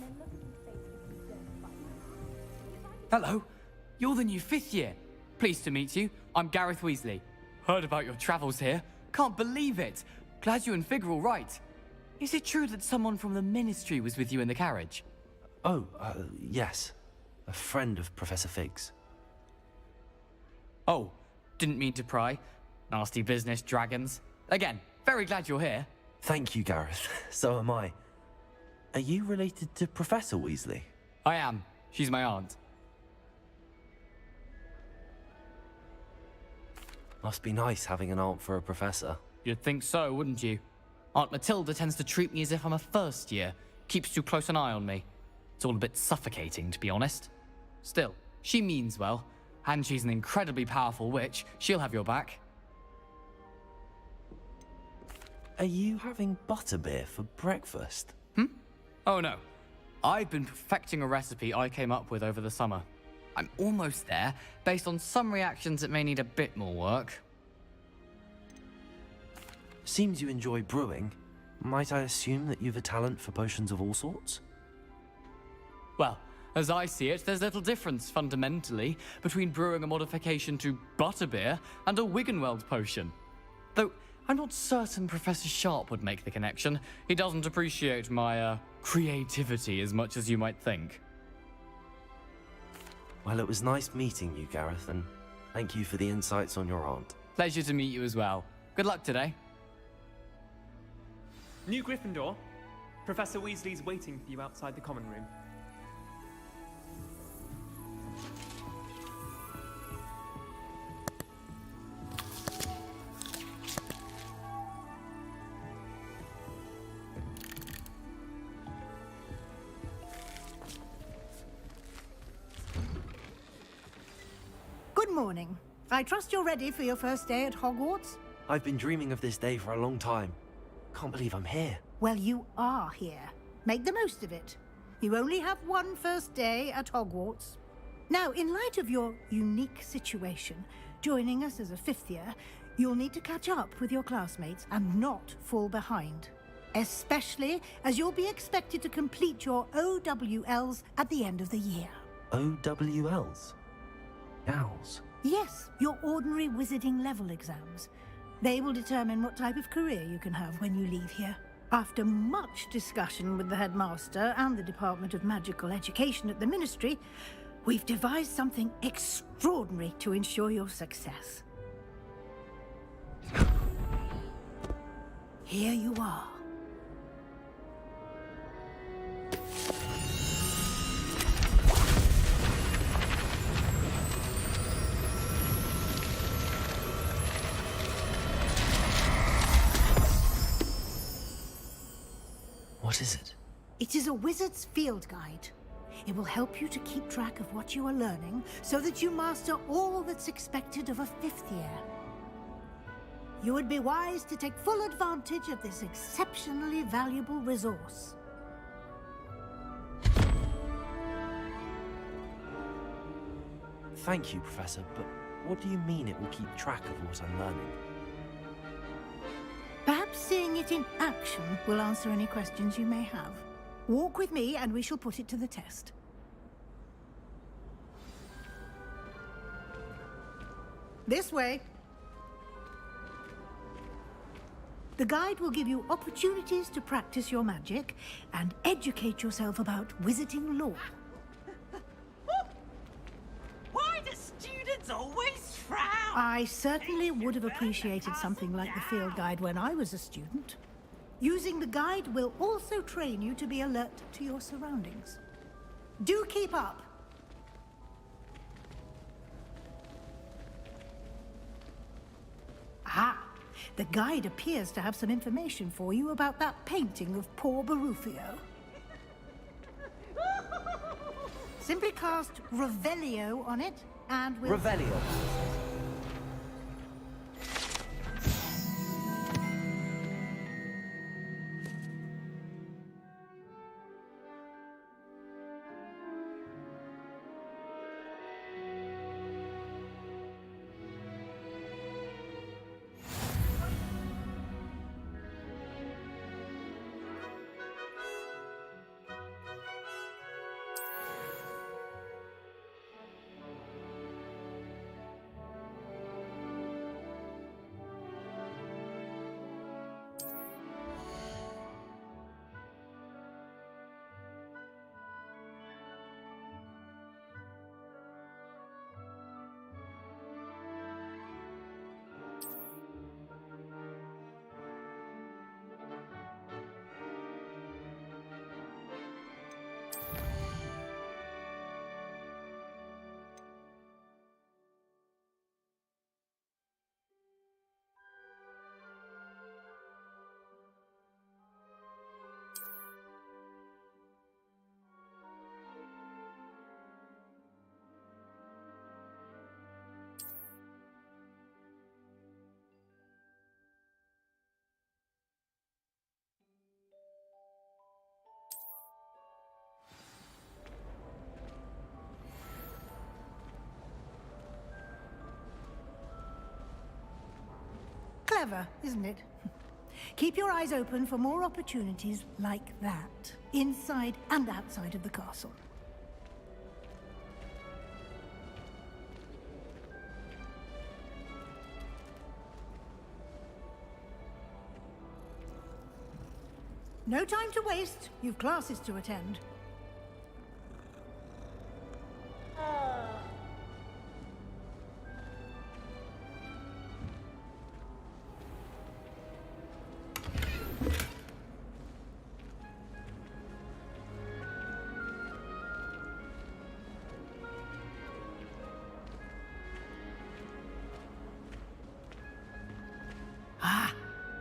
Speaker 17: Hello, you're the new 5th year. Pleased to meet you. I'm Gareth Weasley. Heard about your travels here. Can't believe it. Glad you and Fig are all right. Is it true that someone from the Ministry was with you in the carriage?
Speaker 1: Oh, yes. A friend of Professor Fig's.
Speaker 17: Oh, didn't mean to pry. Nasty business, dragons. Again, very glad you're here.
Speaker 1: Thank you, Gareth. So am I. Are you related to Professor Weasley?
Speaker 17: I am. She's my aunt.
Speaker 1: Must be nice having an aunt for a professor.
Speaker 17: You'd think so, wouldn't you? Aunt Matilda tends to treat me as if I'm a first year. Keeps too close an eye on me. It's all a bit suffocating, to be honest. Still, she means well. And she's an incredibly powerful witch. She'll have your back.
Speaker 1: Are you having butterbeer for breakfast?
Speaker 17: Oh no. I've been perfecting a recipe I came up with over the summer. I'm almost there, based on some reactions that may need a bit more work.
Speaker 1: Seems you enjoy brewing. Might I assume that you've a talent for potions of all sorts?
Speaker 17: Well, as I see it, there's little difference, fundamentally, between brewing a modification to butterbeer and a Wiggenweld potion. Though, I'm not certain Professor Sharp would make the connection. He doesn't appreciate my, creativity as much as you might think.
Speaker 1: Well, it was nice meeting you, Gareth, and thank you for the insights on your aunt.
Speaker 17: Pleasure to meet you as well. Good luck today.
Speaker 18: New Gryffindor. Professor Weasley's waiting for you outside the common room.
Speaker 11: Good morning. I trust you're ready for your first day at Hogwarts?
Speaker 1: I've been dreaming of this day for a long time. Can't believe I'm here.
Speaker 11: Well, you are here. Make the most of it. You only have one first day at Hogwarts. Now, in light of your unique situation, joining us as a 5th year, you'll need to catch up with your classmates and not fall behind. Especially as you'll be expected to complete your OWLs at the end of the year.
Speaker 1: OWLs? Owls?
Speaker 11: Yes, your ordinary wizarding level exams. They will determine what type of career you can have when you leave here. After much discussion with the headmaster and the Department of Magical Education at the Ministry, we've devised something extraordinary to ensure your success. Here you are.
Speaker 1: What is it?
Speaker 11: It is a wizard's field guide. It will help you to keep track of what you are learning so that you master all that's expected of a 5th year. You would be wise to take full advantage of this exceptionally valuable resource.
Speaker 1: Thank you, Professor, but what do you mean it will keep track of what I'm learning?
Speaker 11: Perhaps seeing it in action will answer any questions you may have. Walk with me and we shall put it to the test. This way. The guide will give you opportunities to practice your magic and educate yourself about wizarding lore.
Speaker 12: Why do students always frown?
Speaker 11: I certainly would have appreciated something like the field guide when I was a student. Using the guide will also train you to be alert to your surroundings. Do keep up! Aha! The guide appears to have some information for you about that painting of poor Barufio. Simply cast Revelio on it, and we'll...
Speaker 1: Revelio.
Speaker 11: Clever, isn't it? Keep your eyes open for more opportunities like that, inside and outside of the castle. No time to waste. You've classes to attend.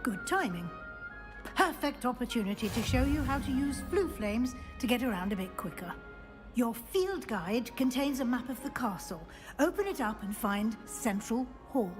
Speaker 11: Good timing. Perfect opportunity to show you how to use flue flames to get around a bit quicker. Your field guide contains a map of the castle. Open it up and find Central Hall.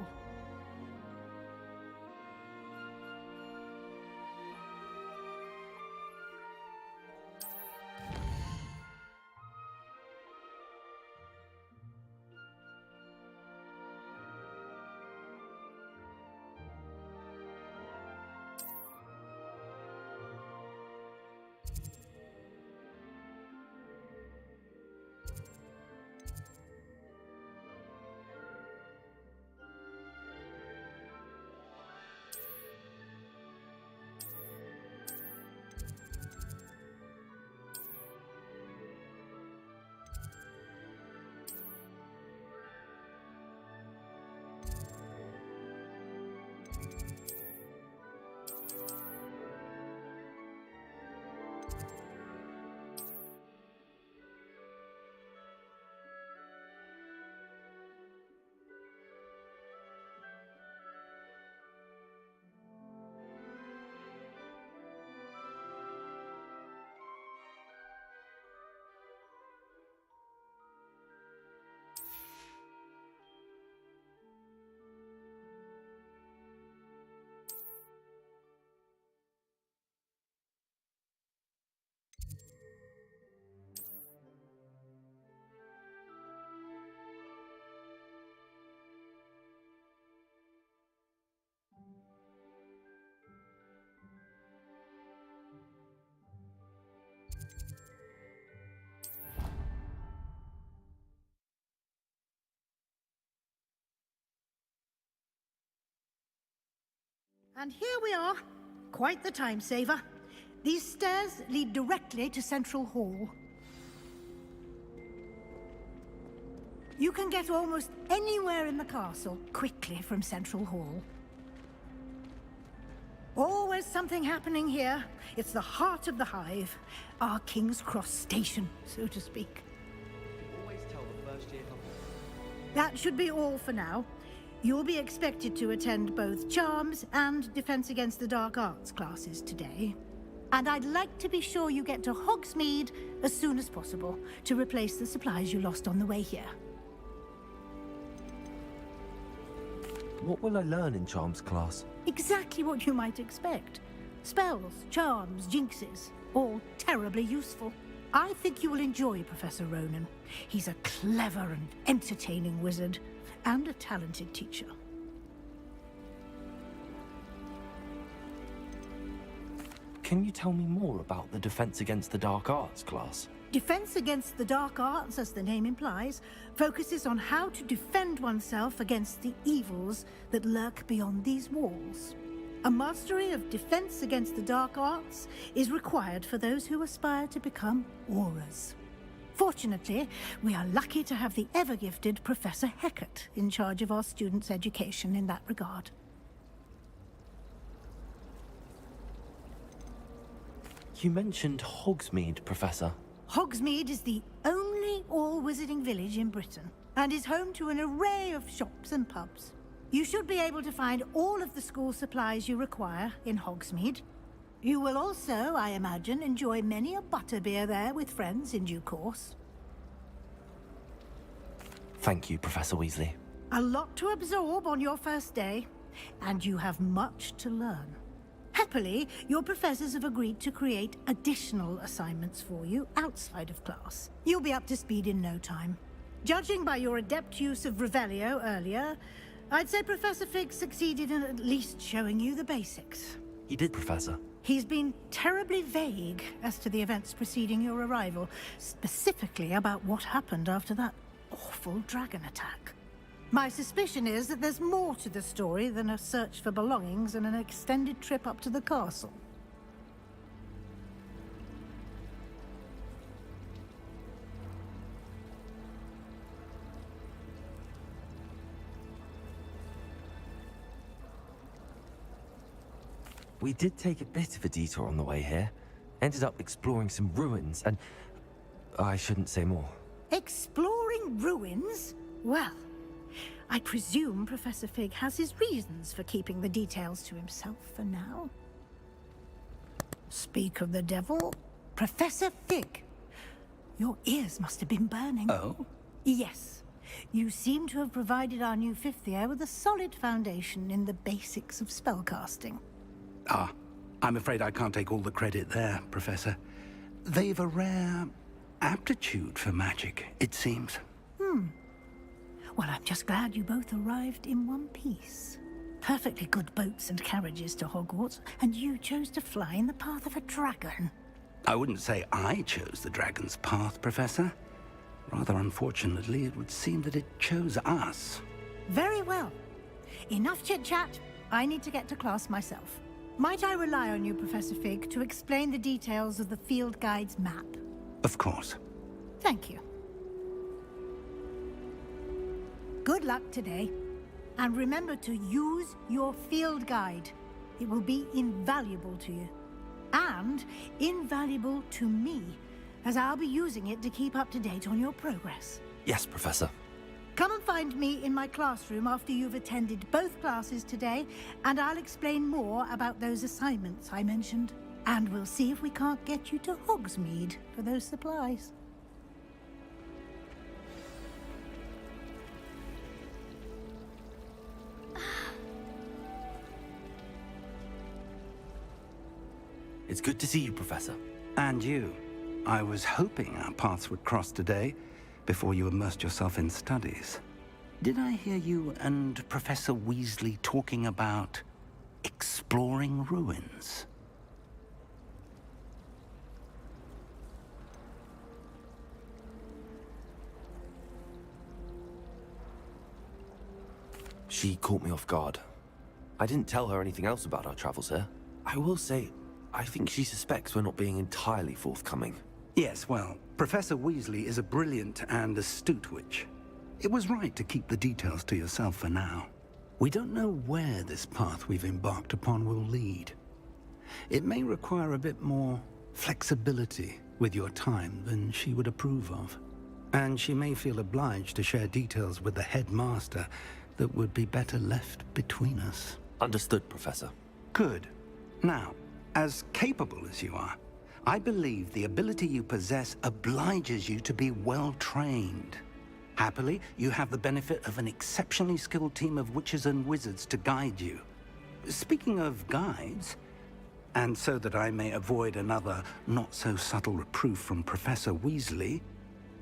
Speaker 11: And here we are. Quite the time saver. These stairs lead directly to Central Hall. You can get almost anywhere in the castle quickly from Central Hall. Always something happening here. It's the heart of the hive. Our King's Cross station, so to speak.
Speaker 15: Always tell the first year Hogwarts.
Speaker 11: That should be all for now. You'll be expected to attend both Charms and Defense Against the Dark Arts classes today. And I'd like to be sure you get to Hogsmeade as soon as possible to replace the supplies you lost on the way here.
Speaker 1: What will I learn in Charms class?
Speaker 11: Exactly what you might expect. Spells, charms, jinxes, all terribly useful. I think you will enjoy Professor Ronan. He's a clever and entertaining wizard, and a talented teacher.
Speaker 1: Can you tell me more about the Defense Against the Dark Arts class?
Speaker 11: Defense Against the Dark Arts, as the name implies, focuses on how to defend oneself against the evils that lurk beyond these walls. A mastery of Defense Against the Dark Arts is required for those who aspire to become Aurors. Fortunately, we are lucky to have the ever-gifted Professor Hecat in charge of our students' education in that regard.
Speaker 1: You mentioned Hogsmeade, Professor.
Speaker 11: Hogsmeade is the only all-wizarding village in Britain, and is home to an array of shops and pubs. You should be able to find all of the school supplies you require in Hogsmeade. You will also, I imagine, enjoy many a butterbeer there with friends in due course.
Speaker 1: Thank you, Professor Weasley.
Speaker 11: A lot to absorb on your first day, and you have much to learn. Happily, your professors have agreed to create additional assignments for you outside of class. You'll be up to speed in no time. Judging by your adept use of Revelio earlier, I'd say Professor Fig succeeded in at least showing you the basics.
Speaker 1: He did, Professor.
Speaker 11: He's been terribly vague as to the events preceding your arrival, specifically about what happened after that awful dragon attack. My suspicion is that there's more to the story than a search for belongings and an extended trip up to the castle.
Speaker 1: We did take a bit of a detour on the way here. Ended up exploring some ruins and... I shouldn't say more.
Speaker 11: Exploring ruins? Well, I presume Professor Fig has his reasons for keeping the details to himself for now. Speak of the devil, Professor Fig. Your ears must have been burning.
Speaker 7: Oh?
Speaker 11: Yes. You seem to have provided our new fifth year with a solid foundation in the basics of spellcasting.
Speaker 7: Ah, I'm afraid I can't take all the credit there, Professor. They've a rare aptitude for magic, it seems.
Speaker 11: Well, I'm just glad you both arrived in one piece. Perfectly good boats and carriages to Hogwarts, and you chose to fly in the path of a dragon.
Speaker 7: I wouldn't say I chose the dragon's path, Professor. Rather unfortunately, it would seem that it chose us.
Speaker 11: Very well. Enough chit-chat. I need to get to class myself. Might I rely on you, Professor Fig, to explain the details of the field guide's map?
Speaker 7: Of course.
Speaker 11: Thank you. Good luck today. And remember to use your field guide. It will be invaluable to you. And invaluable to me, as I'll be using it to keep up to date on your progress.
Speaker 1: Yes, Professor.
Speaker 11: Come and find me in my classroom after you've attended both classes today, and I'll explain more about those assignments I mentioned. And we'll see if we can't get you to Hogsmeade for those supplies.
Speaker 1: It's good to see you, Professor.
Speaker 7: And you. I was hoping our paths would cross today, before you immersed yourself in studies. Did I hear you and Professor Weasley talking about exploring ruins?
Speaker 1: She caught me off guard. I didn't tell her anything else about our travels here. I will say, I think she suspects we're not being entirely forthcoming.
Speaker 7: Yes, well, Professor Weasley is a brilliant and astute witch. It was right to keep the details to yourself for now. We don't know where this path we've embarked upon will lead, It may require a bit more flexibility with your time than she would approve of. And she may feel obliged to share details with the headmaster that would be better left between us.
Speaker 1: Understood, Professor.
Speaker 7: Good. Now, as capable as you are, I believe the ability you possess obliges you to be well trained. Happily, you have the benefit of an exceptionally skilled team of witches and wizards to guide you. Speaking of guides, and so that I may avoid another not-so-subtle reproof from Professor Weasley,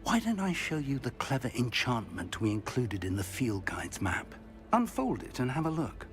Speaker 7: why don't I show you the clever enchantment we included in the field guide's map? Unfold it and have a look.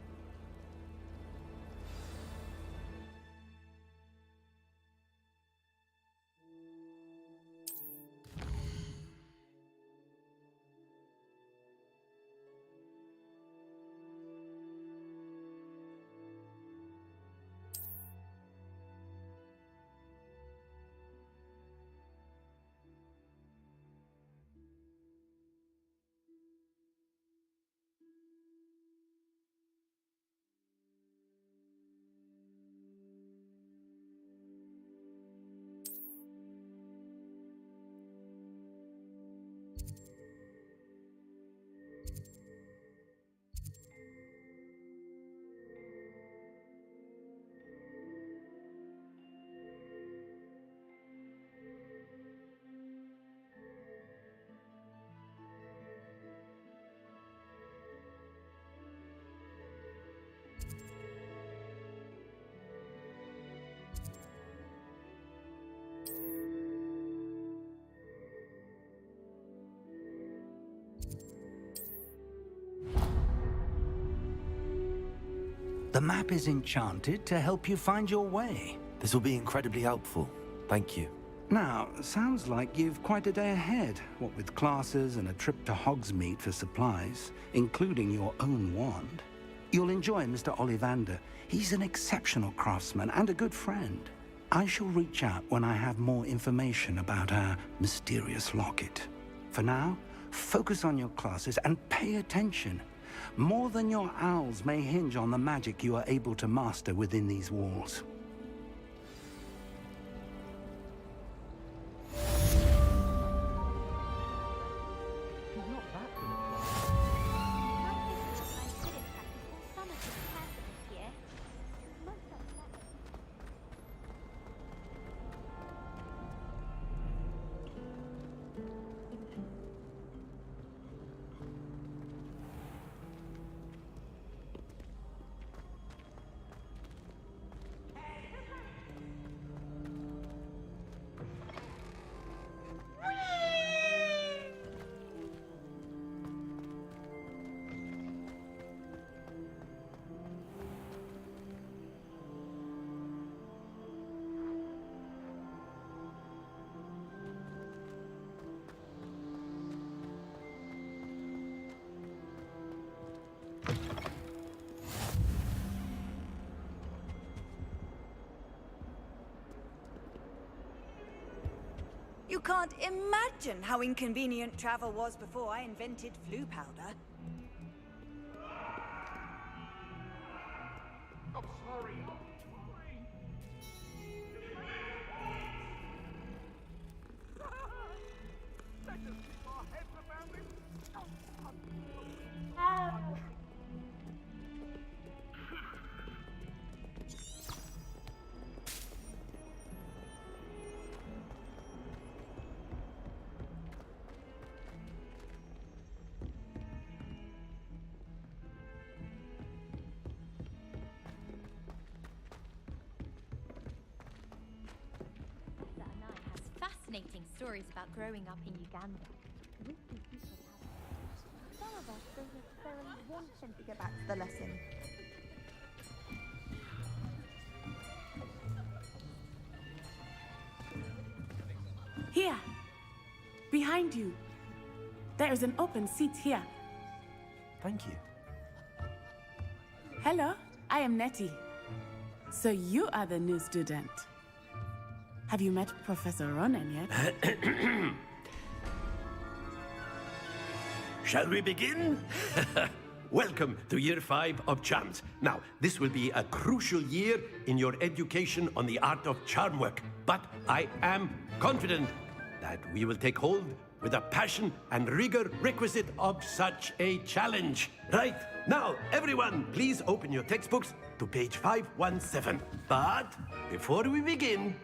Speaker 7: The map is enchanted to help you find your way.
Speaker 1: This will be incredibly helpful. Thank you.
Speaker 7: Now, sounds like you've quite a day ahead, what with classes and a trip to Hogsmeade for supplies, including your own wand. You'll enjoy Mr. Ollivander. He's an exceptional craftsman and a good friend. I shall reach out when I have more information about our mysterious locket. For now, focus on your classes and pay attention. More than your owls may hinge on the magic you are able to master within these walls.
Speaker 19: You can't imagine how inconvenient travel was before I invented flu powder.
Speaker 20: I'm sorry. Let's just keep our heads about it.
Speaker 21: Fascinating stories about growing up in Uganda.
Speaker 22: Some of us don't necessarily want him to go back to the lesson.
Speaker 16: Here! Behind you! There is an open seat here.
Speaker 1: Thank you.
Speaker 16: Hello, I am Nettie. So you are the new student. Have you met Professor Ronan yet?
Speaker 9: Shall we begin?
Speaker 2: welcome to Year 5 of Charms. Now, this will be a crucial year in your education on the art of charm work, but I am confident that we will take hold with the passion and rigor requisite of such a challenge. Right, now, everyone, please open your textbooks to page 517. But before we begin,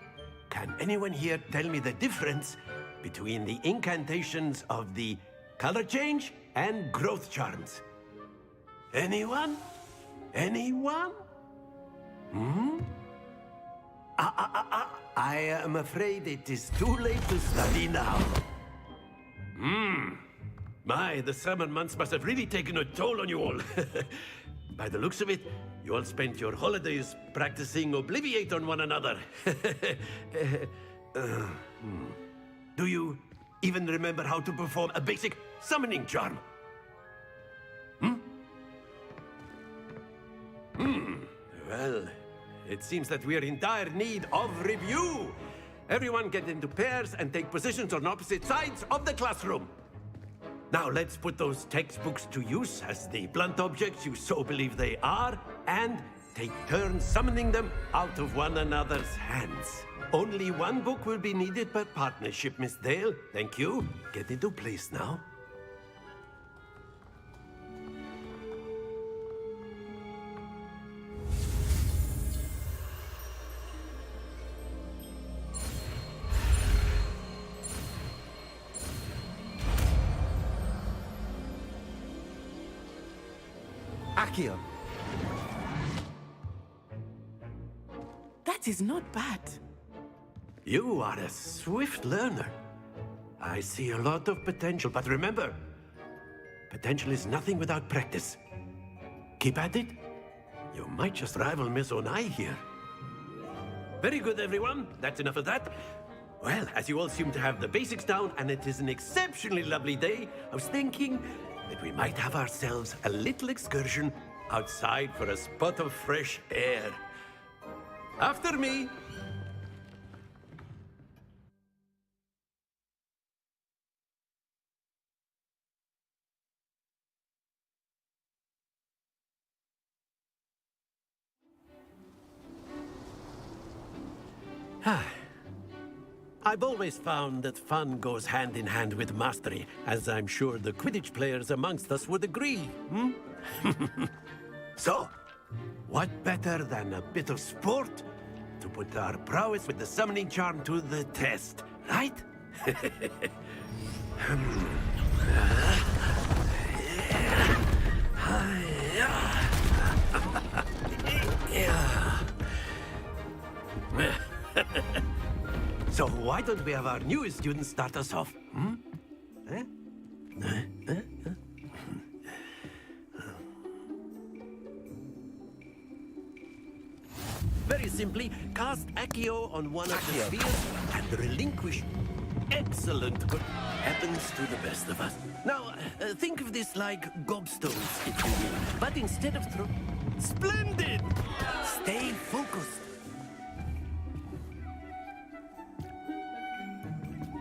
Speaker 2: can anyone here tell me the difference between the incantations of the color change and growth charms? Anyone? Anyone? I am afraid it is too late to study now. My, the summer months must have really taken a toll on you all. By the looks of it, you all spent your holidays practicing Obliviate on one another. Do you even remember how to perform a basic summoning charm? Well, it seems that we are in dire need of review. Everyone get into pairs and take positions on opposite sides of the classroom. Now let's put those textbooks to use as the blunt objects you so believe they are, and take turns summoning them out of one another's hands. Only one book will be needed per partnership, Miss Dale. Thank you. Get into place now.
Speaker 7: Accio.
Speaker 16: That is not bad.
Speaker 2: You are a swift learner. I see a lot of potential, but remember, potential is nothing without practice. Keep at it. You might just rival Miss Onai here. Very good, everyone. That's enough of that. Well, as you all seem to have the basics down, and it is an exceptionally lovely day, I was thinking that we might have ourselves a little excursion outside for a spot of fresh air. After me. I've always found that fun goes hand in hand with mastery, as I'm sure the Quidditch players amongst us would agree, So, what better than a bit of sport to put our prowess with the summoning charm to the test, right? So why don't we have our newest student start us off? Very simply, cast Accio on one of the spheres and relinquish. Excellent. Good. Happens to the best of us. Now, think of this like gobstones, if you will. But instead of Splendid! Stay focused.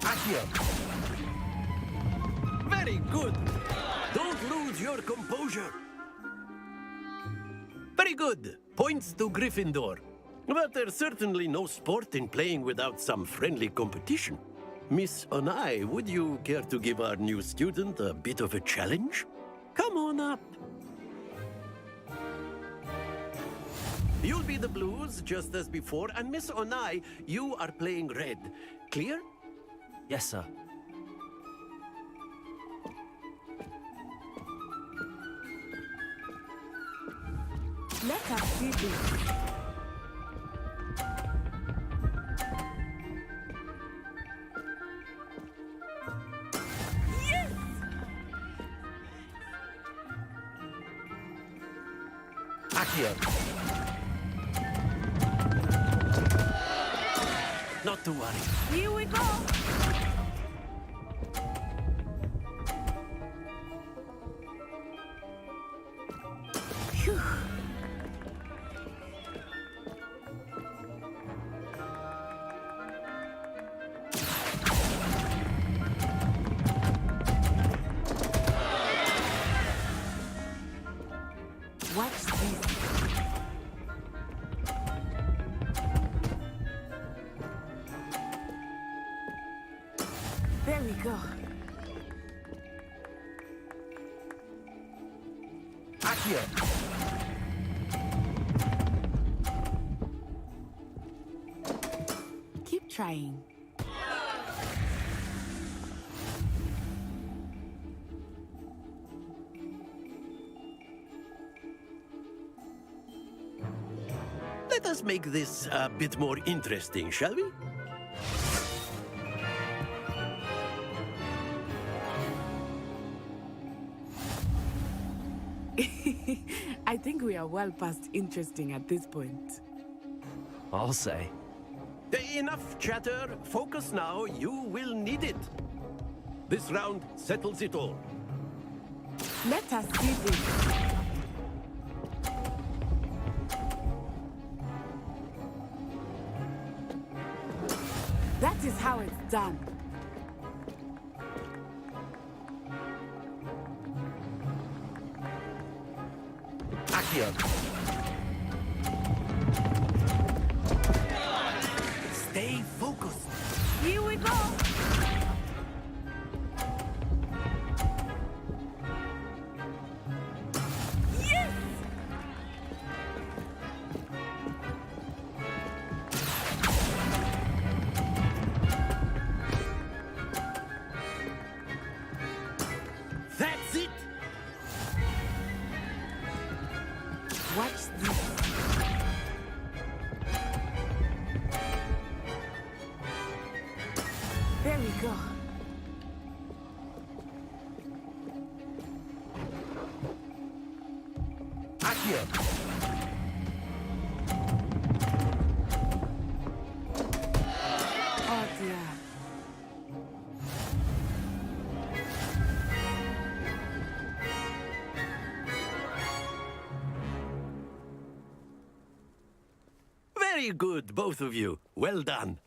Speaker 2: Accio. Very good. Don't lose your composure. Very good. Points to Gryffindor. But there's certainly no sport in playing without some friendly competition. Miss Onai, would you care to give our new student a bit of a challenge? Come on up. You'll be the blues, just as before, and Miss Onai, you are playing red. Clear?
Speaker 1: Yes, sir.
Speaker 16: Let us do this. Yes!
Speaker 2: Accio. Not to worry.
Speaker 16: Here we go. Phew. Watch this. There we go.
Speaker 2: Accio!
Speaker 16: Keep trying.
Speaker 2: Let us make this a bit more interesting, shall we?
Speaker 16: I think we are well past interesting at this point.
Speaker 1: I'll say.
Speaker 2: Enough chatter. Focus now. You will need it. This round settles it all.
Speaker 16: Let us see this. That is how it's done.
Speaker 1: Accio. Stay focused.
Speaker 11: Here we go.
Speaker 16: Yes!
Speaker 2: That's it!
Speaker 16: Watch this. There we go.
Speaker 2: Accio!
Speaker 16: Oh dear.
Speaker 2: Very good, both of you. Well done.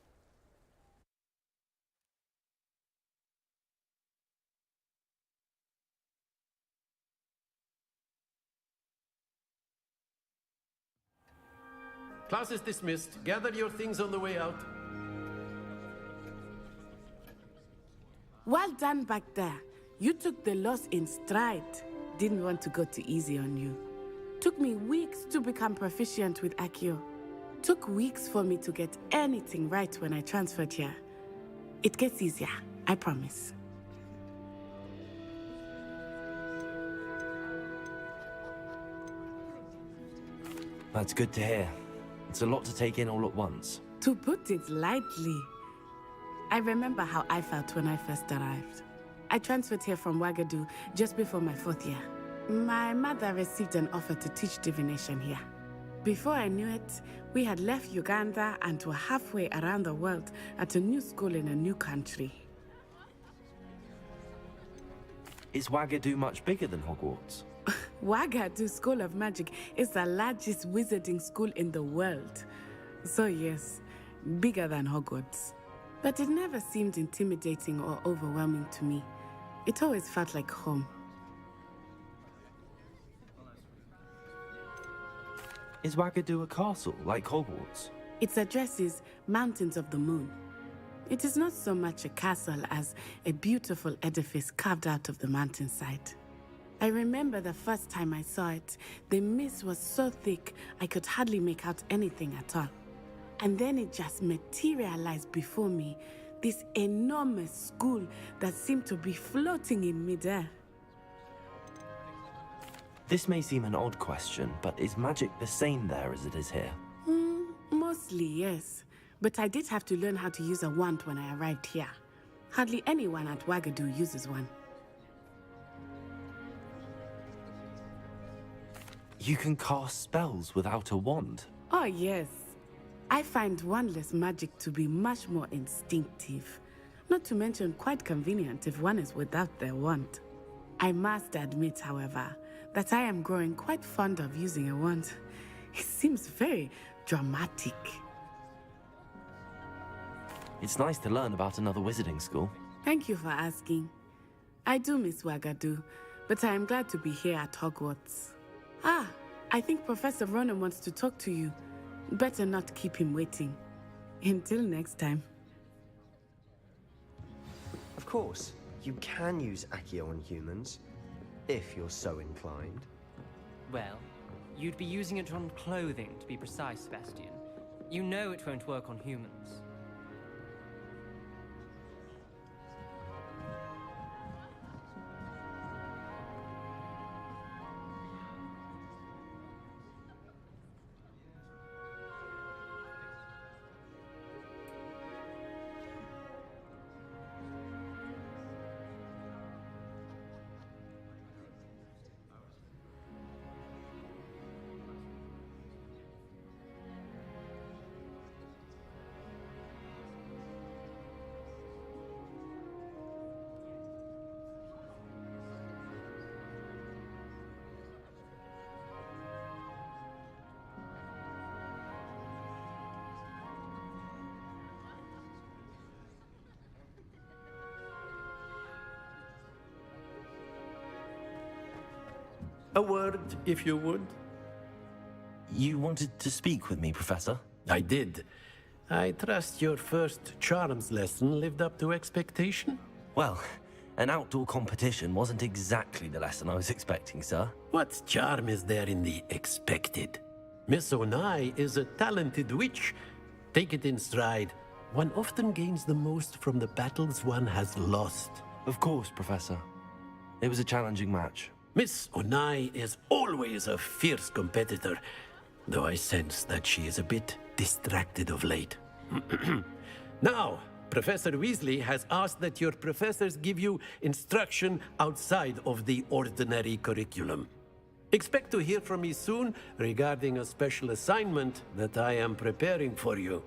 Speaker 2: Class is dismissed. Gather your things on the way out.
Speaker 16: Well done back there. You took the loss in stride. Didn't want to go too easy on you. Took me weeks to become proficient with Accio. Took weeks for me to get anything right when I transferred here. It gets easier, I promise.
Speaker 1: That's good to hear. It's a lot to take in all at once.
Speaker 16: To put it lightly, I remember how I felt when I first arrived. I transferred here from Wagadu just before my 4th year. My mother received an offer to teach divination here. Before I knew it, we had left Uganda and were halfway around the world at a new school in a new country.
Speaker 1: Is Wagadu much bigger than Hogwarts?
Speaker 16: Wagadu School of Magic is the largest wizarding school in the world. So yes, bigger than Hogwarts. But it never seemed intimidating or overwhelming to me. It always felt like home.
Speaker 1: Is Wagadu a castle, like Hogwarts?
Speaker 16: Its address is Mountains of the Moon. It is not so much a castle as a beautiful edifice carved out of the mountainside. I remember the first time I saw it, the mist was so thick I could hardly make out anything at all. And then it just materialized before me, this enormous school that seemed to be floating in midair.
Speaker 1: This may seem an odd question, but is magic the same there as it is here?
Speaker 16: Mostly, yes. But I did have to learn how to use a wand when I arrived here. Hardly anyone at Wagadu uses one.
Speaker 1: You can cast spells without a wand?
Speaker 16: Oh, yes. I find wandless magic to be much more instinctive. Not to mention quite convenient if one is without their wand. I must admit, however, that I am growing quite fond of using a wand. It seems very dramatic.
Speaker 1: It's nice to learn about another wizarding school.
Speaker 16: Thank you for asking. I do miss Wagadu, but I am glad to be here at Hogwarts. Ah, I think Professor Ronan wants to talk to you. Better not keep him waiting. Until next time.
Speaker 3: Of course, you can use Accio on humans, if you're so inclined.
Speaker 4: Well, you'd be using it on clothing, to be precise, Sebastian. You know it won't work on humans.
Speaker 2: A word, if you would.
Speaker 1: You wanted to speak with me, Professor?
Speaker 2: I did. I trust your first charms lesson lived up to expectation?
Speaker 1: Well, an outdoor competition wasn't exactly the lesson I was expecting, sir.
Speaker 2: What charm is there in the expected? Miss Onai is a talented witch. Take it in stride. One often gains the most from the battles one has lost.
Speaker 1: Of course, Professor. It was a challenging match.
Speaker 2: Miss Onai is always a fierce competitor, though I sense that she is a bit distracted of late. Now, Professor Weasley has asked that your professors give you instruction outside of the ordinary curriculum. Expect to hear from me soon regarding a special assignment that I am preparing for you.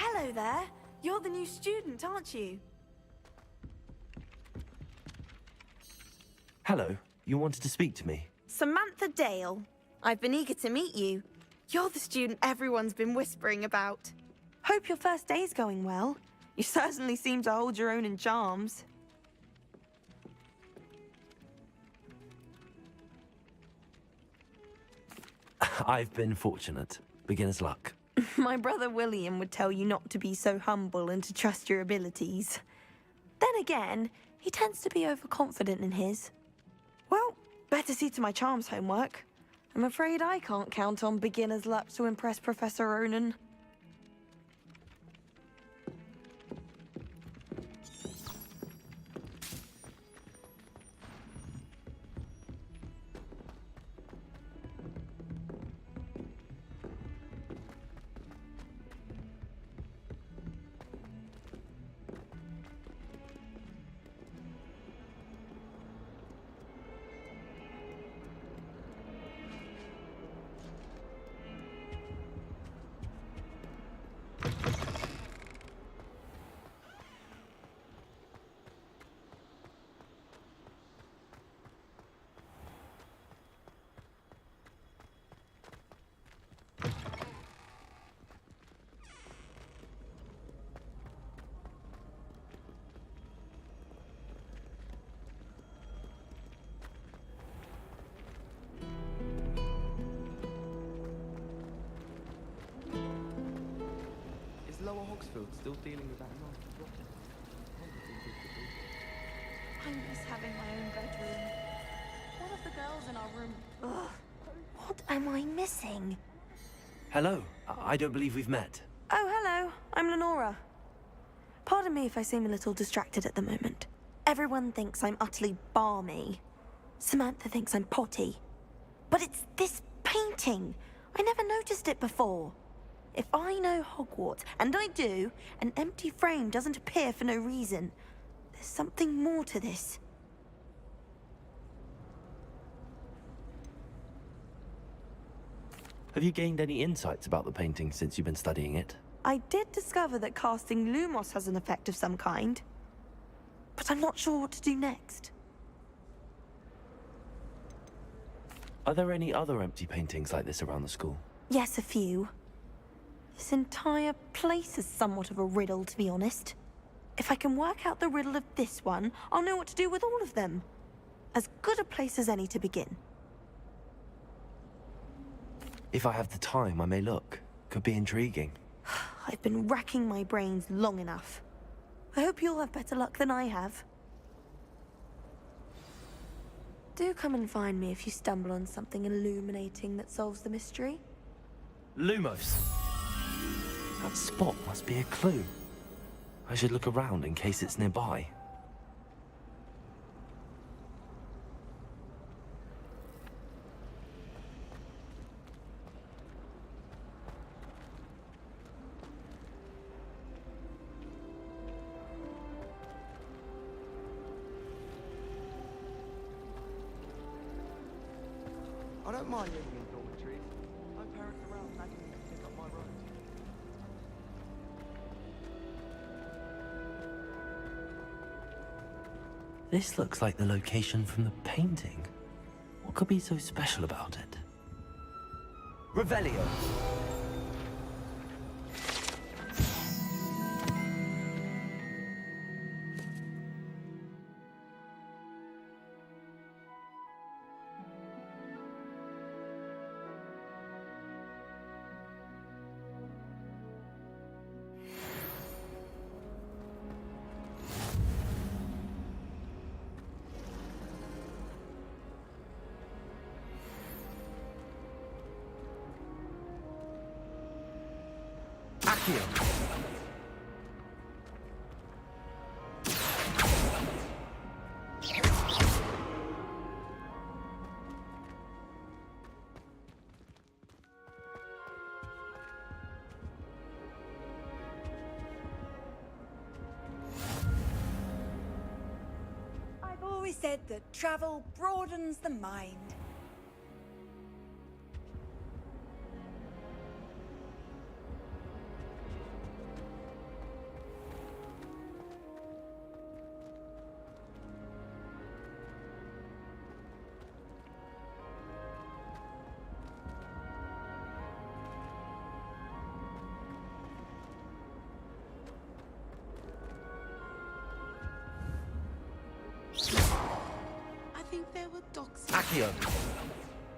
Speaker 19: Hello there. You're the new student, aren't you?
Speaker 1: Hello, you wanted to speak to me?
Speaker 19: Samantha Dale. I've been eager to meet you. You're the student everyone's been whispering about. Hope your first day's going well. You certainly seem to hold your own in charms.
Speaker 1: I've been fortunate. Beginner's luck.
Speaker 19: My brother William would tell you not to be so humble and to trust your abilities. Then again, he tends to be overconfident in his. Well, better see to my charms homework. I'm afraid I can't count on beginner's luck to impress Professor Ronan.
Speaker 15: Westfield, still dealing with that night.
Speaker 19: I miss having my own bedroom.
Speaker 16: One of the girls in our room.
Speaker 19: Ugh. What am I missing?
Speaker 1: Hello. I don't believe we've met.
Speaker 19: Oh, hello. I'm Lenora. Pardon me if I seem a little distracted at the moment. Everyone thinks I'm utterly balmy. Samantha thinks I'm potty. But it's this painting. I never noticed it before. If I know Hogwarts, and I do, an empty frame doesn't appear for no reason. There's something more to this.
Speaker 1: Have you gained any insights about the painting since you've been studying it?
Speaker 19: I did discover that casting Lumos has an effect of some kind. But I'm not sure what to do next.
Speaker 1: Are there any other empty paintings like this around the school?
Speaker 19: Yes, a few. This entire place is somewhat of a riddle, to be honest. If I can work out the riddle of this one, I'll know what to do with all of them. As good a place as any to begin.
Speaker 1: If I have the time, I may look. Could be intriguing.
Speaker 19: I've been racking my brains long enough. I hope you'll have better luck than I have. Do come and find me if you stumble on something illuminating that solves the mystery.
Speaker 1: Lumos! That spot must be a clue. I should look around in case it's nearby.
Speaker 15: I don't mind living in dormitories. No parents around nagging me to pick up my road.
Speaker 1: This looks like the location from the painting. What could be so special about it? Revelio!
Speaker 5: I've always said that travel broadens the mind.
Speaker 8: I think there were dogs.
Speaker 1: Accio!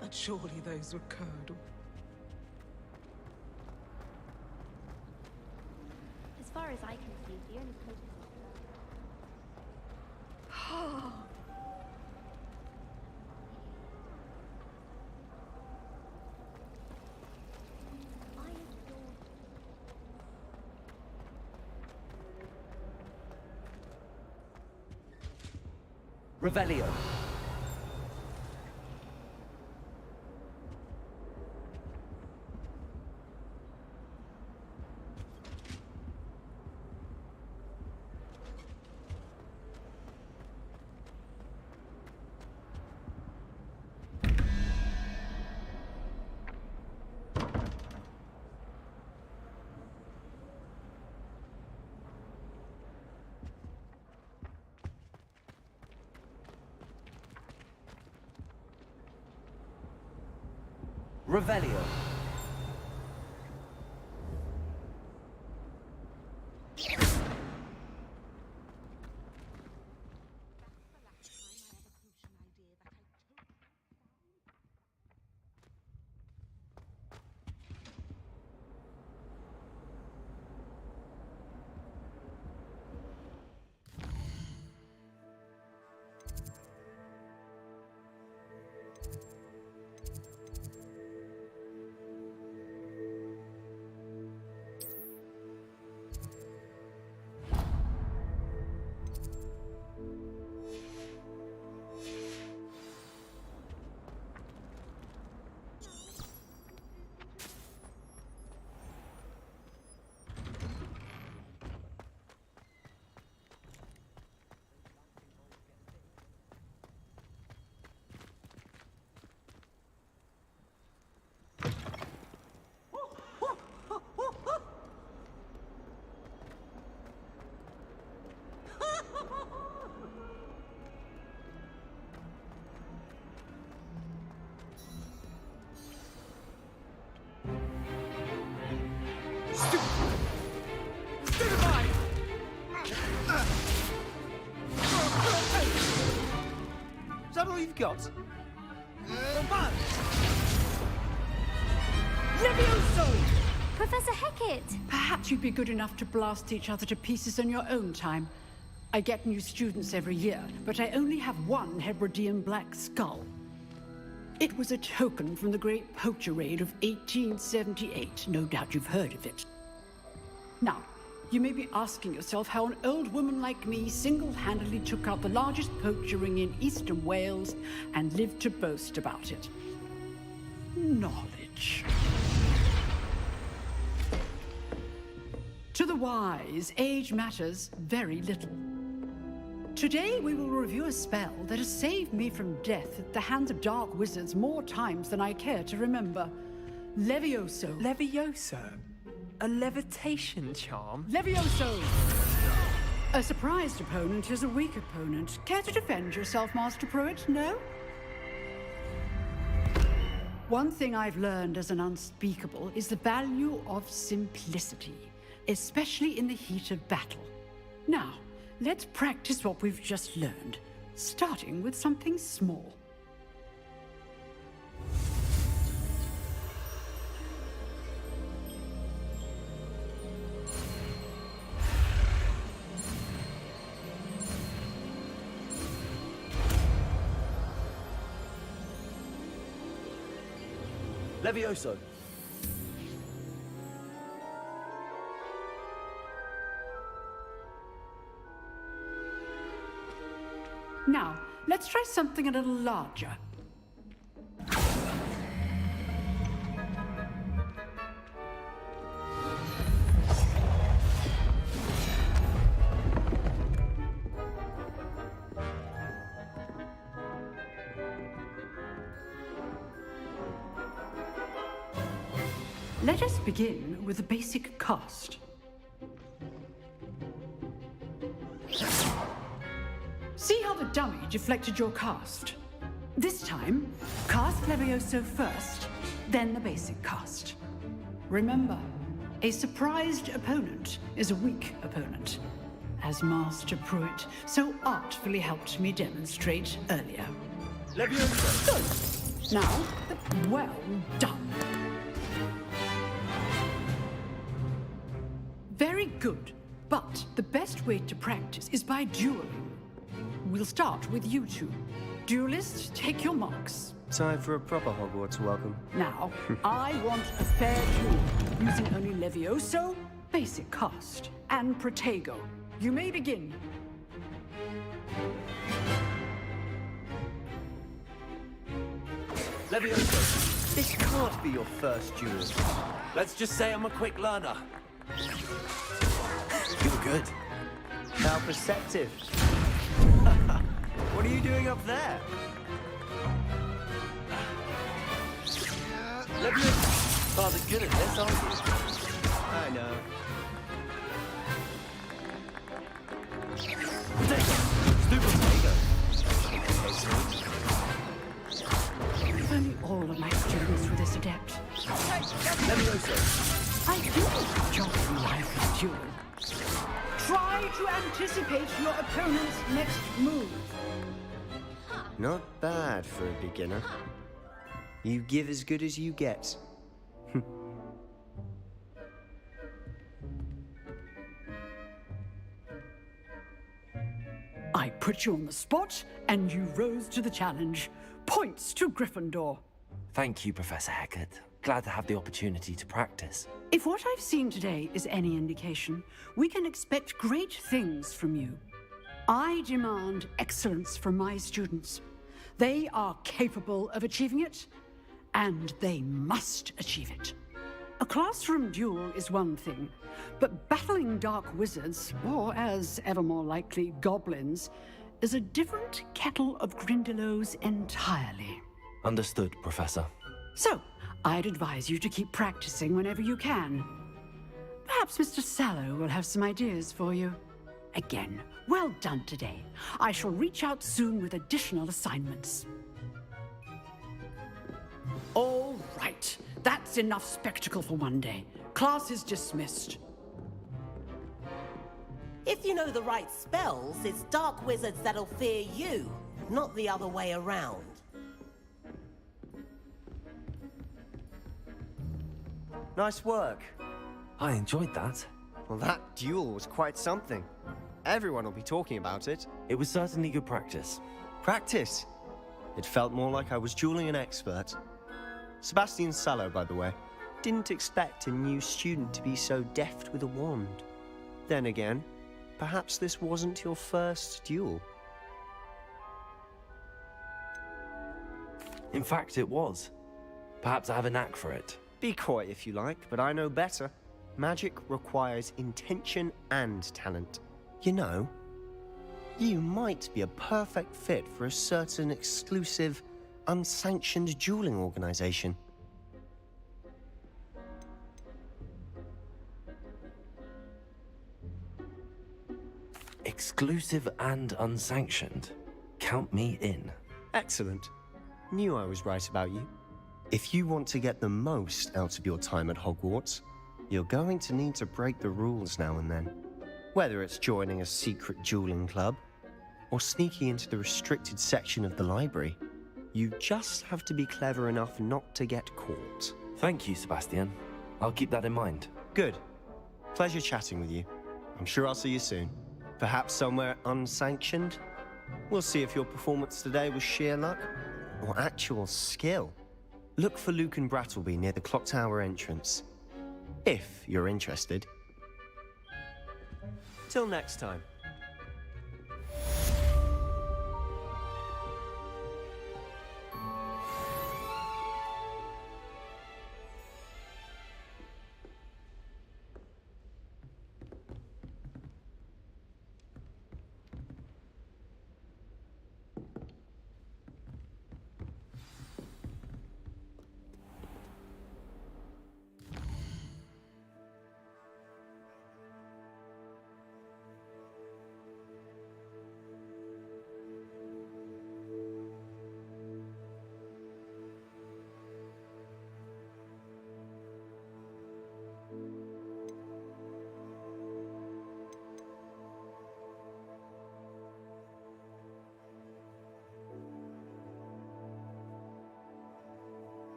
Speaker 8: But surely those were curdle.
Speaker 21: As far as I can see, the only place.
Speaker 1: Revelio! Revelio!
Speaker 15: all you've got?
Speaker 6: Levioso!
Speaker 14: Professor Hecat!
Speaker 6: Perhaps you'd be good enough to blast each other to pieces in your own time. I get new students every year, but I only have one Hebridean black skull. It was a token from the Great Poacher Raid of 1878. No doubt you've heard of it. Now, you may be asking yourself how an old woman like me single-handedly took out the largest poacher ring in eastern Wales and lived to boast about it. Knowledge. To the wise, age matters very little. Today we will review a spell that has saved me from death at the hands of dark wizards more times than I care to remember. Levioso.
Speaker 15: Levioso? A levitation charm?
Speaker 6: Levioso! A surprised opponent is a weak opponent. Care to defend yourself, Master Pruitt? No? One thing I've learned as an unspeakable is the value of simplicity, especially in the heat of battle. Now, let's practice what we've just learned, starting with something small.
Speaker 3: Levioso.
Speaker 6: Now, let's try something a little larger. Let us begin with the basic cast. See how the dummy deflected your cast? This time, cast Levioso first, then the basic cast. Remember, a surprised opponent is a weak opponent, as Master Pruitt so artfully helped me demonstrate earlier.
Speaker 3: Levioso!
Speaker 6: Good. Now, well done. Very good, but the best way to practice is by dueling. We'll start with you two. Duelists, take your marks.
Speaker 3: Time for a proper Hogwarts welcome.
Speaker 6: Now, I want a fair duel, using only Levioso, basic cast, and Protego. You may begin.
Speaker 3: Levioso, this can't be your first duel.
Speaker 1: Let's just say I'm a quick learner. You're good.
Speaker 3: How perceptive. What are you doing up there?
Speaker 1: Levioso, rather good at this, aren't you?
Speaker 3: I know.
Speaker 6: If only all of my students were this adept.
Speaker 3: Levioso.
Speaker 6: I do enjoy life duel. Try to anticipate your opponent's next move.
Speaker 3: Not bad for a beginner. You give as good as you get.
Speaker 6: I put you on the spot, and you rose to the challenge. Points to Gryffindor.
Speaker 1: Thank you, Professor Hecat. Glad to have the opportunity to practice.
Speaker 6: If what I've seen today is any indication, we can expect great things from you. I demand excellence from my students. They are capable of achieving it, and they must achieve it. A classroom duel is one thing, but battling dark wizards, or as ever more likely, goblins, is a different kettle of Grindylows entirely.
Speaker 1: Understood, Professor.
Speaker 6: So, I'd advise you to keep practicing whenever you can. Perhaps Mr. Sallow will have some ideas for you. Again, well done today. I shall reach out soon with additional assignments. All right, that's enough spectacle for one day. Class is dismissed.
Speaker 10: If you know the right spells, it's dark wizards that'll fear you. not the other way around.
Speaker 3: Nice work.
Speaker 1: I enjoyed that.
Speaker 3: Well, that duel was quite something. Everyone will be talking about it.
Speaker 1: It was certainly good practice.
Speaker 3: Practice? It felt more like I was dueling an expert. Sebastian Sallow, by the way. Didn't expect a new student to be so deft with a wand. Then again, perhaps this wasn't your first duel.
Speaker 1: In fact, it was. Perhaps I have a knack for it.
Speaker 3: Be coy if you like, but I know better. Magic requires intention and talent. You know, you might be a perfect fit for a certain exclusive, unsanctioned dueling organization.
Speaker 1: Exclusive and unsanctioned. Count me in.
Speaker 3: Excellent. Knew I was right about you. If you want to get the most out of your time at Hogwarts, you're going to need to break the rules now and then. Whether it's joining a secret dueling club, or sneaking into the restricted section of the library, you just have to be clever enough not to get caught.
Speaker 1: Thank you, Sebastian. I'll keep that in mind.
Speaker 3: Good. Pleasure chatting with you. I'm sure I'll see you soon. Perhaps somewhere unsanctioned? We'll see if your performance today was sheer luck, or actual skill. Look for Luke and Brattleby near the clock tower entrance. If you're interested. Till next time.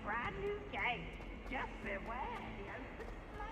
Speaker 22: Brand new game. Just beware the open flame.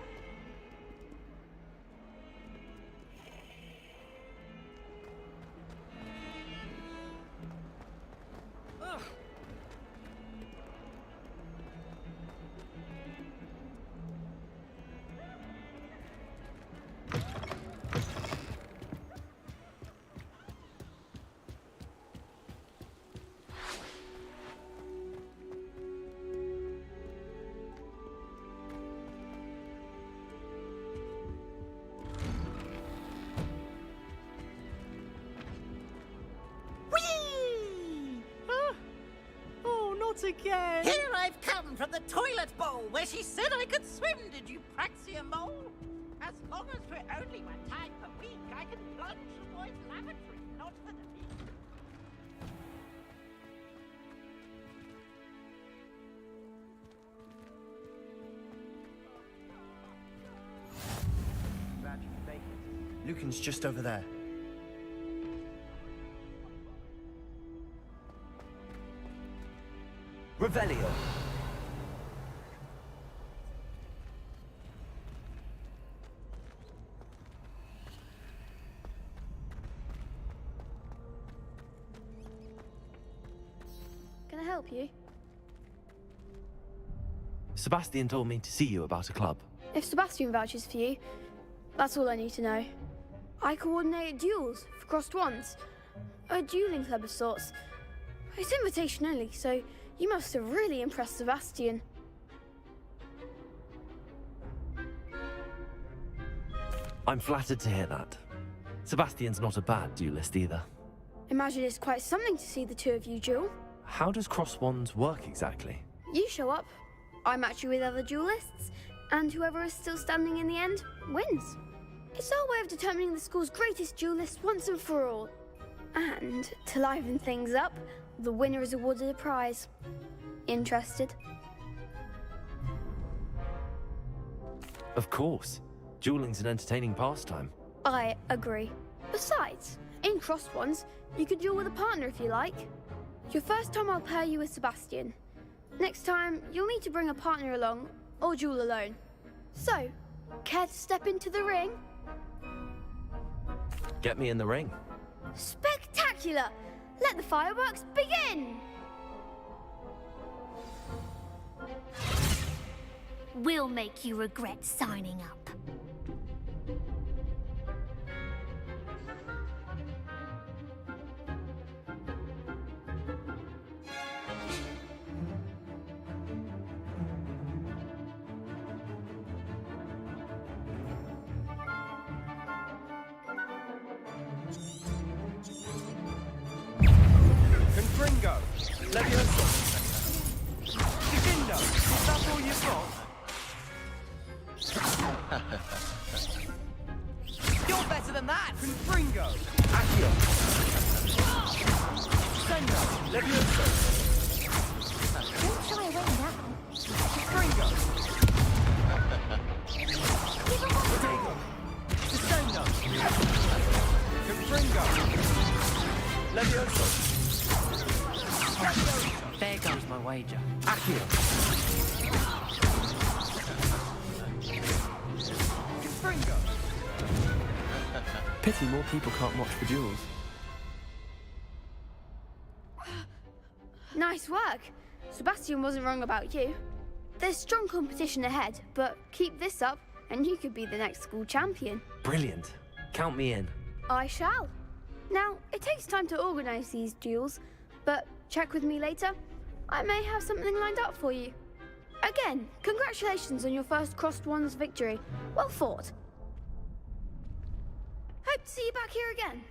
Speaker 10: Again. Here I've come from the toilet bowl where she said I could swim, did you praxia mole? As long as we're only one time per week, I can plunge the boys' lavatory, not for the beach.
Speaker 3: Lucan's just over there.
Speaker 1: Revelio.
Speaker 21: Can I help you?
Speaker 1: Sebastian told me to see you about a club.
Speaker 21: If Sebastian vouches for you, that's all I need to know. I coordinate duels for crossed wands. A dueling club of sorts. It's invitation only, so you must have really impressed Sebastian.
Speaker 1: I'm flattered to hear that. Sebastian's not a bad duelist either.
Speaker 21: Imagine it's quite something to see the two of you duel.
Speaker 1: How does cross wands work exactly?
Speaker 21: You show up, I match you with other duelists, and whoever is still standing in the end wins. It's our way of determining the school's greatest duelist once and for all. And to liven things up, the winner is awarded a prize. Interested?
Speaker 1: Of course. Dueling's an entertaining pastime.
Speaker 21: I agree. Besides, in crossed ones, you could duel with a partner if you like. Your first time I'll pair you with Sebastian. Next time, you'll need to bring a partner along, or duel alone. So, care to step into the ring?
Speaker 1: Get me in the ring.
Speaker 21: Spectacular! Let the fireworks begin!
Speaker 14: We'll make you regret signing up.
Speaker 13: Confringo, Levioso, Divindo, is that all you've got?
Speaker 10: You're better than that!
Speaker 13: Confringo, Accio, Sendo, Levioso.
Speaker 14: Don't shy away now.
Speaker 13: Confringo. Protego, Descendo, Confringo, Levioso.
Speaker 4: There goes my wager.
Speaker 13: Accio. Confringo.
Speaker 18: Pity more people can't watch the duels.
Speaker 21: Nice work. Sebastian wasn't wrong about you. There's strong competition ahead, but keep this up and you could be the next school champion.
Speaker 1: Brilliant. Count me in.
Speaker 21: I shall. Now, it takes time to organise these duels, but check with me later. I may have something lined up for you. Again, congratulations on your first crossed wands victory. Well fought. Hope to see you back here again.